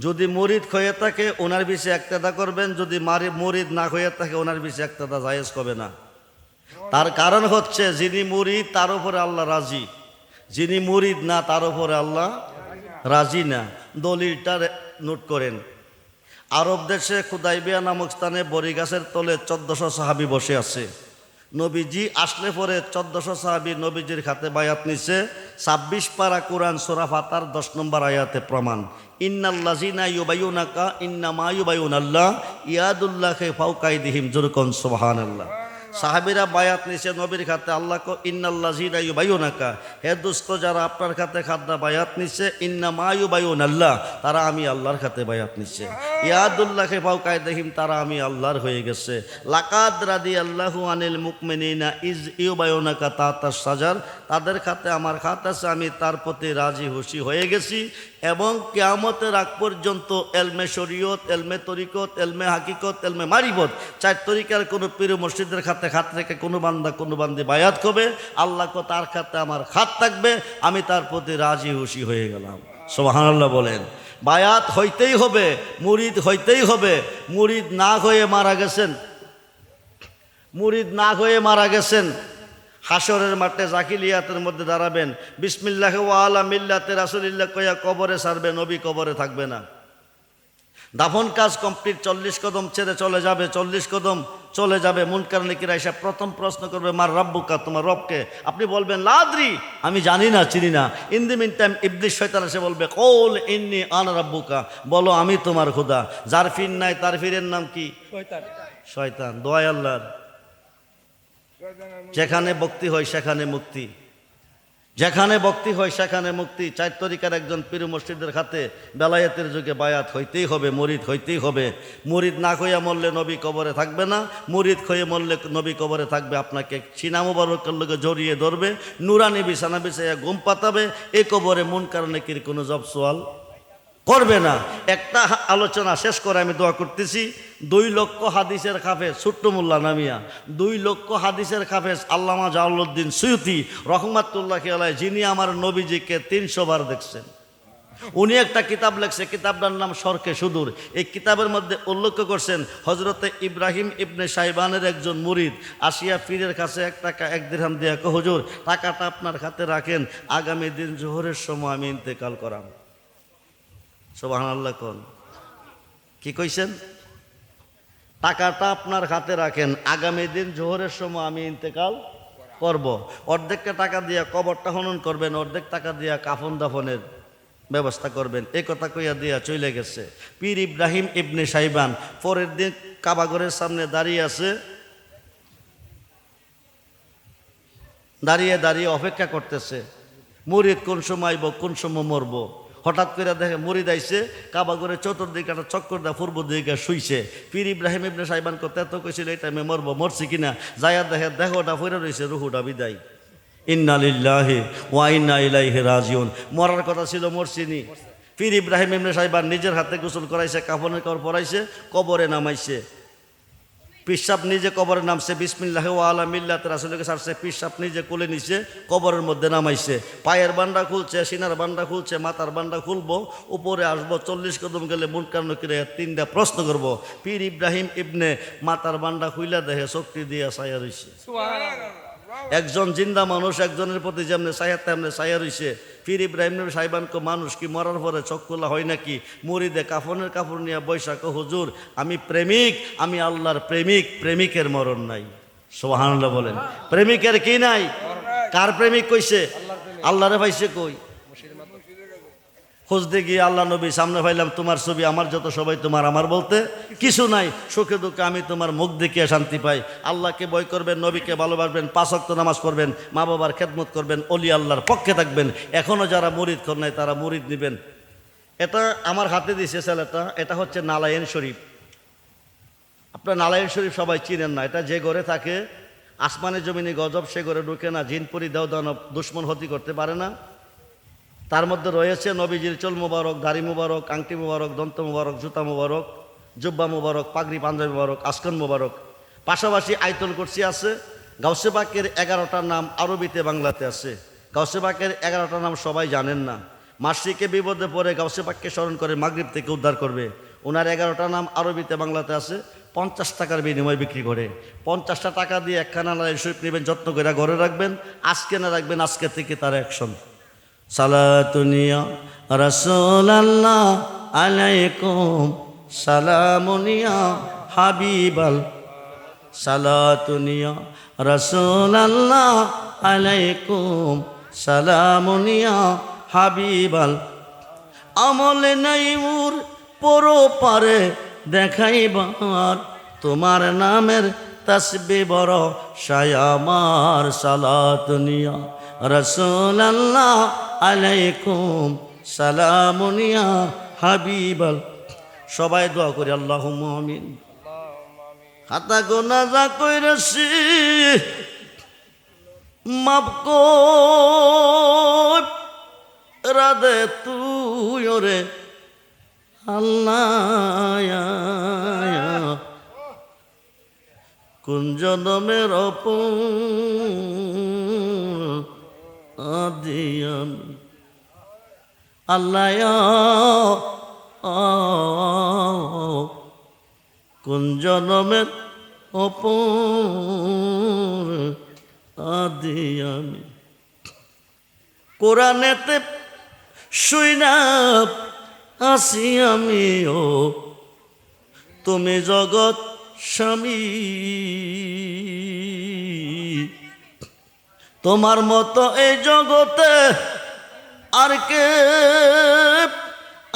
যদি মুরিদ হয়ে থাকে ওনার বিষয়ে একতেদা করবেন, যদি মুরিদ না হয়ে থাকে ওনার বিষয়ে একতেদা জায়েজ হবে না। তার কারণ হচ্ছে, যিনি মুরিদ তার উপরে আল্লাহ রাজি, যিনি মুরিদ না তার উপরে আল্লাহ রাজি না। দলিলটা নোট করেন। আরব দেশে খুদাইবিয়া নামক স্থানে বড়ি গাছের তলে ১৪০০ সাহাবি বসে আছে। নবীজি আসলে পরে ১৪০০ সাহাবি নবীজির খাতে বায়াত নিছে। ২৬ পারা কোরআন সূরা ফাতার ১০ নম্বর আয়াতে প্রমাণ, ইন্নাল্লাযিনা ইউবাইয়ুনাকা ইন্নামা ইউবাইয়ুনাল্লাহ ইয়াদুল্লাহি ফাওকা আইদিহিম। জোরে কোন সুবহানাল্লাহ। সাহাবীরা বায়াত নিছে নবীর খাতে। আল্লাহ কো ইন্নাল্লাযীনা ইউবাইয়ুনাকা, হে দোস্ত যারা আপনার খাতে খাদ্দা বায়াত নিছে, ইন্নামা ইউবাইয়ুনাল্লাহ, তারা আমি আল্লাহর খাতে বায়াত নিছে। ইয়াদুল্লাহি ফাওকা আইদিহিম, তারা আমি আল্লাহর হয়ে গেছে। লাকাদ রাদিয়াল্লাহু আনিল মুমিনিনা ইজ ইউবাইয়ুনাকা তাহতাস শাজার, তাদের খাতে আমার খাত আছে, আমি তার প্রতি রাজি খুশি হয়ে গেছি। এবং কিয়ামতের আগ পর্যন্ত এলমে শরীয়ত, এলমে তরিকত, এলমে হাকিকত, এলমে মারিফত, 4 তরিকার কোনো পীর মুর্শিদের খাতে খাত রেখে কোনো বান্দা কোনো বান্দি বায়াত হবে, আল্লাহ কো তার খাতে আমার খাত থাকবে, আমি তার প্রতি রাজি খুশি হয়ে গেলাম। সুবহানাল্লাহ বলেন। বায়াত হইতেই হবে, মুরিদ হইতেই হবে। মুরিদ না হয়ে মারা গেছেন, মুরিদ না হয়ে মারা গেছেন, হাসরের মাঠে জাকিলিয়াতের মধ্যে দাঁড়াবেন, বিসমিল্লাহ ওয়া আলা মিল্লাতে রাসূলিল্লাহ কইয়া কবরে ছাড়বে, নবী কবরে থাকবে না। দাফন কাজ কমপ্লিট, 40 কদম ছেড়ে চলে যাবে, 40 কদম চলে যাবে। মুনকার নাকির আয়েশা প্রথম প্রশ্ন করবে, মার রাব্বুকা, তোমার রবকে? আপনি বলবেন লাদ্রি, আমি জানি না, চিনি না। ইন দি মিন টাইম ইবলিস শয়তান এসে বলবে, কৌল ইন্নী আনা রাব্বুকা, বলো আমি তোমার খোদা। যার ফির নাই তার ফিরের নাম কি? শয়তান। শয়তান। দোয়া আল্লাহর, যেখানে ভক্তি হয় সেখানে মুক্তি, যেখানে ভক্তি হয় সেখানে মুক্তি। 4 তরিকার একজন পীর মুর্শিদের খাতে বেলায়েতের যুগে বায়াত হইতেই হবে, মুরিদ হইতেই হবে। মুরিদ না হইয়া মরলে নবী কবরে থাকবে না, মুরিদ হয়ে মরলে নবী কবরে থাকবে, আপনাকে সিনা মুবারকের লগে জড়িয়ে ধরবে, নুরানি বিছানা বিছাইয়া ঘুম পাতাবে। এই কবরে মুনকার নাকির কোনো জব সোয়াল করবে না। একটা আলোচনা শেষ করে আমি দোয়া করতেছি। 2 লক্ষ হাদিসের হাফেজ ছোট্ট মোল্লা নামিয়া, 2 লক্ষ হাদিসের হাফেজ আল্লামা জালালউদ্দিন সুয়ুতি রহমাতুল্লাহি আলাইহি, যিনি আমার নবীজিকে 300 বার দেখছেন। উনি একটা কিতাব লেখছে, কিতাবটার নাম শরকে সুদূর। এই কিতাবের মধ্যে উল্লেখ করছেন হযরতে ইব্রাহিম ইবনে শাইবানের একজন মুরিদ আসিয়া পীরের কাছে 1 টাকা 1 দিরহাম দিয়া কয়, হুজুর টাকাটা আপনার হাতে রাখেন, আগামী দিন জোহরের সময় আমি ইন্তেকাল করাম। সুবহানাল্লাহ কোন কি কইছেন? টাকাটা আপনার হাতে রাখেন, আগামী দিন জোহরের সময় আমি ইন্তেকাল করব। অর্ধেকটা টাকা দিয়া কবরটা খনন করবেন, অর্ধেক টাকা দিয়া কাফন দাফনের ব্যবস্থা করবেন। এই কথা কইয়া দিয়া চলে গেছে। পীর ইব্রাহিম ইবনে শাইবান পরের দিন কাবাঘরের সামনে দাঁড়িয়ে আছে, দাঁড়িয়ে দাঁড়িয়ে অপেক্ষা করতেছে মুরিদ কোন সময় আইব, কোন সময় মরবো। হঠাৎ করে দেখে মুরিদ আইছে, কাবাঘরের চতুর্দিকে একটা চক্কর দা পূর্ব দিকে শুইছে। পীর ইব্রাহিম ইবনে শাইবান করতে এত কইছিল এই টাইমে মরবো, মরছি কিনা যাইয়া দেখে দেহটা ফিরে রয়েছে, রুহুটা বিদায়। ইন্না লিল্লাহি ওয়া ইন্না ইলাইহি রাজিউন। মরার কথা ছিল, মরছিনি। পীর ইব্রাহিম ইবনে শাইবান নিজের হাতে গোসল করাইছে, কাফনের কাপড় পরাইছে, কবরে নামাইছে। পিসাব নিজে কবরে নামছে, বিসমিল্লাহি ওয়া আলা মিল্লাতে রাসূলকে ছাড়ছে, পিসাব নিজে কোলে নিছে, কবরের মধ্যে নামাইছে। পায়ের বান্ডা খুলছে, সিনার বান্ডা খুলছে, মাথার বান্ডা খুলবো, উপরে আসবো, 40 কদম গেলে মুনকার নাকিরে 3টা প্রশ্ন করব। পীর ইব্রাহিম ইবনে মাথার বান্ডা খুইলা দেহে শক্তি দিয়া ছায়া রইছে। একজন জিন্দা মানুষ একজনের প্রতি যেমনি ছায়া তেমনি ছায়া রইছে। পীর ইব্রাহিম সাহেবানকে মানুষ কি মরার পরে চোখ খোলা হয় নাকি? মুরিদে কাফনের কাপড় নিয়ে বৈশাখ, হুজুর আমি প্রেমিক, আমি আল্লাহর প্রেমিক, প্রেমিকের মরণ নাই। সুবহানাল্লাহ বলেন। প্রেমিকের কি নাই? কার প্রেমিক কইছে? আল্লাহরে পাইছে কই? খুঁজতে গিয়ে আল্লাহ নবী সামনে পাইলাম, তোমার ছবি, আমার যত সবাই তোমার, আমার বলতে কিছু নাই। সুখে দুঃখে আমি তোমার মুখ দেখিয়ে শান্তি পাই। আল্লাহকে ভয় করবেন, নবীকে ভালোবাসবেন, 5 ওয়াক্ত নামাজ পড়বেন, মা বাবার খেদমত করবেন, অলি আল্লাহর পক্ষে থাকবেন। এখনও যারা মুরিদ কর নাই তারা মুরিদ নেবেন। এটা আমার হাতে দিয়েছে ছেলেটা, এটা হচ্ছে নালায়েন শরীফ। আপনার নালায়েন শরীফ সবাই চিনেন না। এটা যে ঘরে থাকে আসমানে জমিনে গজব সে ঘরে ঢুকে না, জিনপুরি দেও দানব দুশ্মন ক্ষতি করতে পারে না। তার মধ্যে রয়েছে নবীজির চুল মুবারক, দাড়ি মুবারক, আংটি মুবারক, দন্ত মুবারক, জুতা মুবারক, জুব্বা মুবারক, পাগড়ি পাঞ্জাবি মুবারক, আসকন মুবারক। পাশাপাশি আয়তুল কুরসি আছে। গাউসে পাকের 11টা নাম আরবিতে বাংলাতে আছে। গাউসে পাকের 11টা নাম সবাই জানেন না। মাসিকে বিপদে পড়ে গাউসে পাককে স্মরণ করে মাগরিব থেকে উদ্ধার করবে। ওনার 11টা নাম আরবিতে বাংলাতে আছে। 50 টাকার বিনিময়ে বিক্রি করে। 50টা টাকা দিয়ে একখানা নালায়েন শরীফ নেবেন, যত্ন করে ঘরে রাখবেন। আজকে না রাখবেন, আজকে থেকে তার অ্যাকশন। সালাতুনিয়া রাসূলুল্লাহ আলাইকুম সালামুনিয়া হাবিবাল, সালাতুনিয়া রাসূলুল্লাহ আলাইকুম সালামুনিয়া হাবিবাল। আমলে নাই মোর পরো পারে দেখাইবার, তোমার নামের তসবি বড় শায়ামার সালাত নিয়া রাসূলুল্লাহ আলাইকুম সালামুনিয়া হাবিবাল। সবাই দোয়া করি আল্লাহুম্মা আমিন। হাতা গোনা যা কইরাছি মাফ কর রাধে তুই ওরে আল্লাহ। কোন জনমের আদি আমি আল্লাহ, কোন জনমের আদি আমি। কোরআনেতে শুইনা আসি আমি ও তুমি জগৎ স্বামী, তোমার মতো এই জগতে আর কে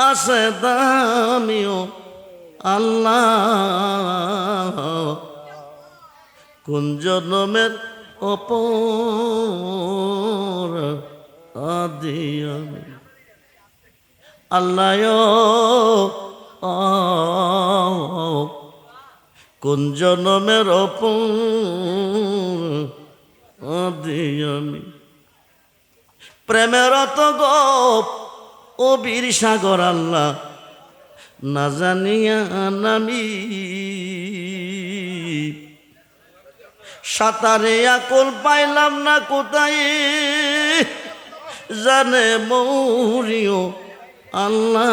আছে দামিও আল্লাহ। কোন জনমের আদি আমি আল্লাহ। কোন জনমের আদি আমি। প্রেমের অত গপ ও বীর সাগর আল্লাহ না জানিয়া নামি, সাঁতারে আকল পাইলাম না কোথায় জানে মৌরিও আল্লাহ।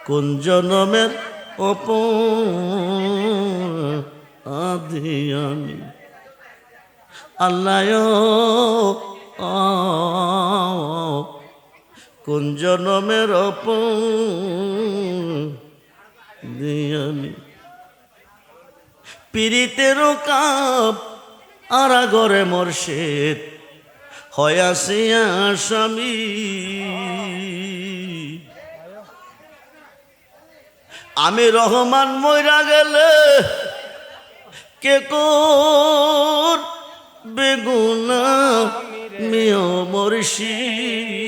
কোন জনমের আদি আমি আল্লাহ। কোন জনমের আমি। পীড়িতের কাপ আরা গরে মোরশেদ হয়াছে আসামি, আমি রহমান মইরা গেলে কে কোর বেগুনা মিও মুর্শিদ।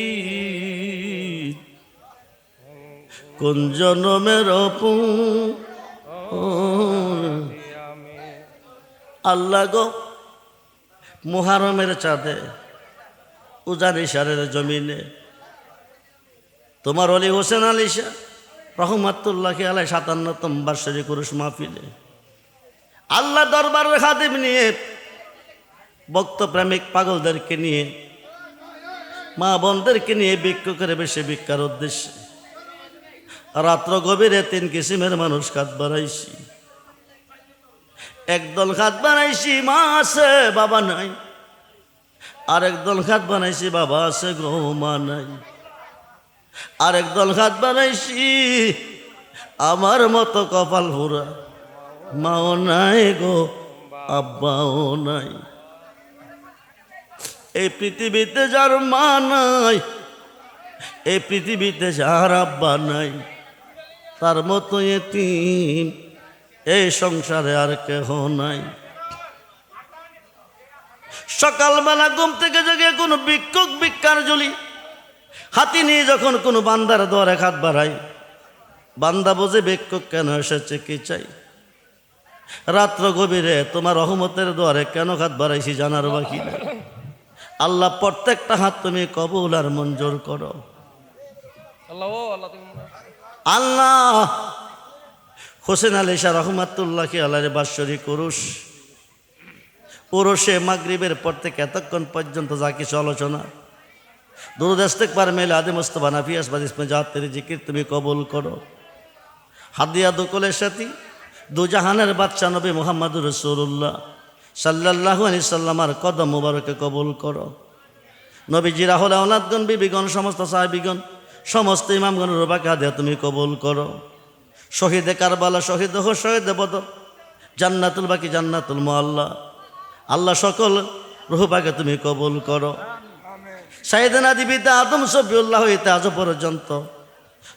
কোন জনমের আল্লাহ গো মুহারমের চাঁদে উজানি সারের জমিনে তোমার অলি হোসেন আলী শাহ রহমাতুল্লাহ আলাই 57তম বার্ষিক কুরুশ মাহফিলে আল্লাহ দরবারের খাদিম নিয়ে ভক্ত প্রেমিক পাগলদেরকে নিয়ে মা বোনদেরকে নিয়ে ভিক্ষু করে বেশি ভিক্ষার উদ্দেশ্যে রাত্র গভীরে 3 কিসিমের মানুষ খাত বাড়াইছি। একদল খাত বানাইছি মা আছে বাবা নাই, আরেক দল খাত বানাইছি বাবা আছে গো মা নাই, আরেক দল খাত বানাইছি আমার মতো কপাল ভরা মাও নাই গো আব্বাও নাই। এই পৃথিবীতে যার মা নাই, এই পৃথিবীতে যার আব্বা নাই, তার মতো এতিম এই সংসারে আর কেহ নাই। সকালবেলা ঘুম থেকে জেগে কোনো ভিক্ষুক ভিক্ষার ঝুলি হাতি নিয়ে যখন কোনো বান্দার দরে হাত বাড়াই, বান্দা বোঝে ভিক্ষুক কেন এসেছে কি চাই। রাত্র গভীরে তোমার রহমতের দরে কেন হাত বাড়াইছি জানার বাকি না। আল্লাহ প্রত্যেকটা হাত তুমি কবুল আর মঞ্জুর করো আল্লাহ। হোসেন আলী শাহ রহমাতুল্লাহ আল্লাহর বাৎসরিক উরুসে মাগরিবের পর থেকে এতক্ষণ পর্যন্ত যা কিছু আলোচনা দুরূদ ইস্তিগফার মেলে আদি মুস্তাফা নাফি আসবাদ ইসমে জাত তেরি জিকির তুমি কবুল করো। হাদিয়া দুকুলের সাথী দুজাহানের বাদশা নবী মুহাম্মদুর রাসূলুল্লাহ সাল্লাল্লাহু আলাইহি সাল্লামার কদম মুবারকে কবুল করো। নবীজির আহলে আওলাদগণ বিবিগণ সমস্ত সাহাবীগণ সমস্ত ইমামগণের রূপাকে হাদিয়া তুমি কবুল করো। শহীদে কারবালা শহীদ শহীদে বদর জান্নাতুল বাকি জান্নাতুল মুআল্লা আল্লাহ সকল রূপাকে তুমি কবুল করো। সাইয়েদনা দিবিতা আদম সফিউল্লাহ হইতে আজ পর্যন্ত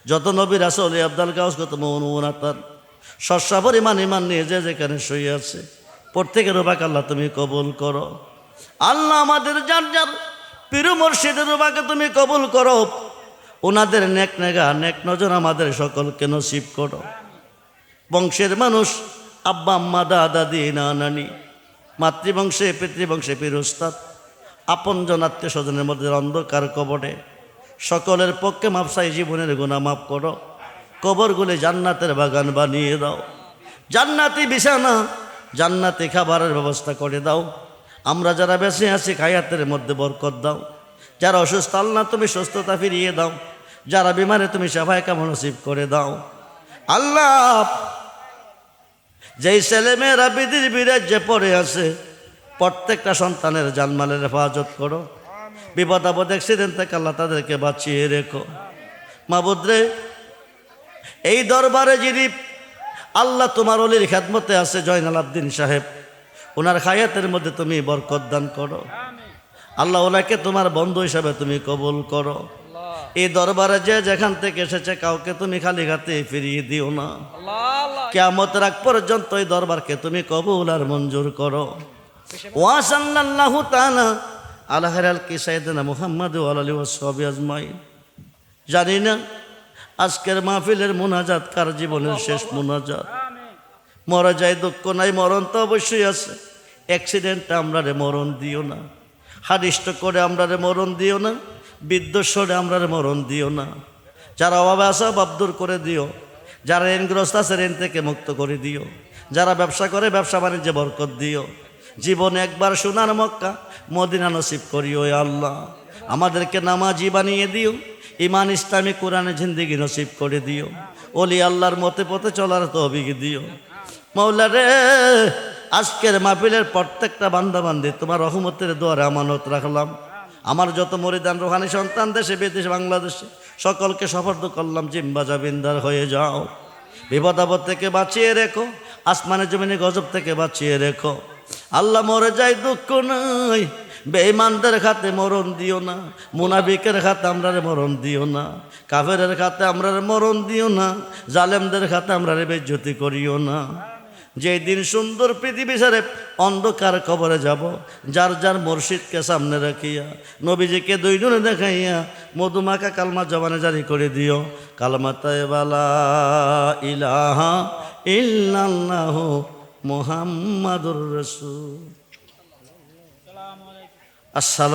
যত নবী রাসূল আব্দুল গাউস কত মুনাতান শস্যা পরিমাণ ইমান নিয়ে যে যেখানে শুয়ে আছে প্রত্যেকের রূপাক আল্লাহ তুমি কবুল করো। আল্লাহ আমাদের যার যার পীর মুর্শিদের রূপাকে তুমি কবুল করো, ওনাদের নেক নেগা নেক নজর আমাদের সকলকে নসিব করো। বংশের মানুষ আব্বা আম্মা দাদা দি নানি, মাতৃবংশে পিতৃবংশে পীর উস্তাদ, আপনজন আত্মীয় স্বজনের মধ্যে অন্ধকার কবরে সকলের পক্ষে মাপসাই জীবনের গুনাহ মাফ করো। কবরগুলি জান্নাতের বাগান বানিয়ে দাও, জান্নাতি বিছানা জান্নাতি খাবারের ব্যবস্থা করে দাও। আমরা যারা বেঁচে আছি হায়াতের মধ্যে বরকত দাও। যারা অসুস্থ আল্লাহ তুমি সুস্থতা ফিরিয়ে দাও। যারা বিমারে তুমি সেবায় কামনা নসিব করে দাও। আল্লাহ যেই ছেলে মেয়েরা বিধির বিরাজ্যে পড়ে আছে প্রত্যেকটা সন্তানের জানমালের হেফাজত করো। বিপদ আপদ অ্যাক্সিডেন্ট থেকে আল্লাহ তাদেরকে বাঁচিয়ে রেখো। মাবুদ রে, এই দরবারে যিনি আল্লাহ তোমার অলির খেদমতে আছে জয়নাল আবদিন সাহেব, ওনার হায়াতের মধ্যে তুমি বরকত দান করো। আল্লাহ ওনাকে তোমার বন্ধু হিসাবে তুমি কবুল করো। এই দরবারে যে যেখান থেকে এসেছে কাউকে তুমি খালি হাতে ফিরিয়ে দিও না। কিয়ামত রাগ পর্যন্ত এই দরবারকে তুমি কবুল আর মঞ্জুর করো। ওয়া সাল্লাল্লাহু তাআলা আলা খায়রিল কি সাইয়্যিদিনা মুহাম্মদ ওয়া আলিহি ওয়া সাহবিহি আজমাইন। জানি না আজকের মাহফিলের মুনাজাত কার জীবনের শেষ মুনাজাত। মরা যায় দুঃখ নাই, মরণ তো অবশ্যই আছে। অ্যাক্সিডেন্টটা আমরা রে মরণ দিও না, হাদিষ্ট করে আমরা রে মরণ দিও না, বিদ্যস্বরে আমরা রে মরণ দিও না। যারা অভাবে আছে অভাব দূর করে দিও, যারা ঋণগ্রস্ত আছে ঋণ থেকে মুক্ত করে দিও, যারা ব্যবসা করে ব্যবসা বাণিজ্যে বরকত দিও। জীবনে একবার সোনার মক্কা মদিনা নসিব করিও এ আল্লাহ। আমাদেরকে নামাজি বানিয়ে দিও, ইমান ইসলামী কোরআনে জিন্দিগি নসিব করে দিও। ওলি আল্লাহর মতে পথে চলার তৌফিক দিও। মাওলা রে, আজকের মাহফিলের প্রত্যেকটা বান্দা বান্দি তোমার রহমতের দুয়ারে আমানত রাখলাম। আমার যত মরিদান রোহানি সন্তান দেশে বিদেশে বাংলাদেশে সকলকে সফর্দ করলাম, জিম্বা জাবিন্দার হয়ে যাও। বিপদ আপদ থেকে বাঁচিয়ে রেখো, আসমানে জমিনে গজব থেকে বাঁচিয়ে রেখো। আল্লাহ মরে যায় দুঃখ নাই, বেঈমানদের খাতে মরণ দিও না, মুনাফিকের খাতে আমরারে মরণ দিও না, কাফেরের খাতে আমরারে মরণ দিও না, জালেমদের খাতে আমরারে বেইজ্জতি করিও না। যেই দিন সুন্দর পৃথিবী ছেড়ে অন্ধকার কবরে যাব, যার যার মুর্শিদকে সামনে রাখিয়া নবীজিকে দুই জনে দেখাইয়া মধুমাখা কালমা জবানে জারি করে দিও। কালমা তাইয়্যিবা লা ইলাহা ইল্লাল্লাহু মুহাম্মাদুর রাসূল। আসসালামু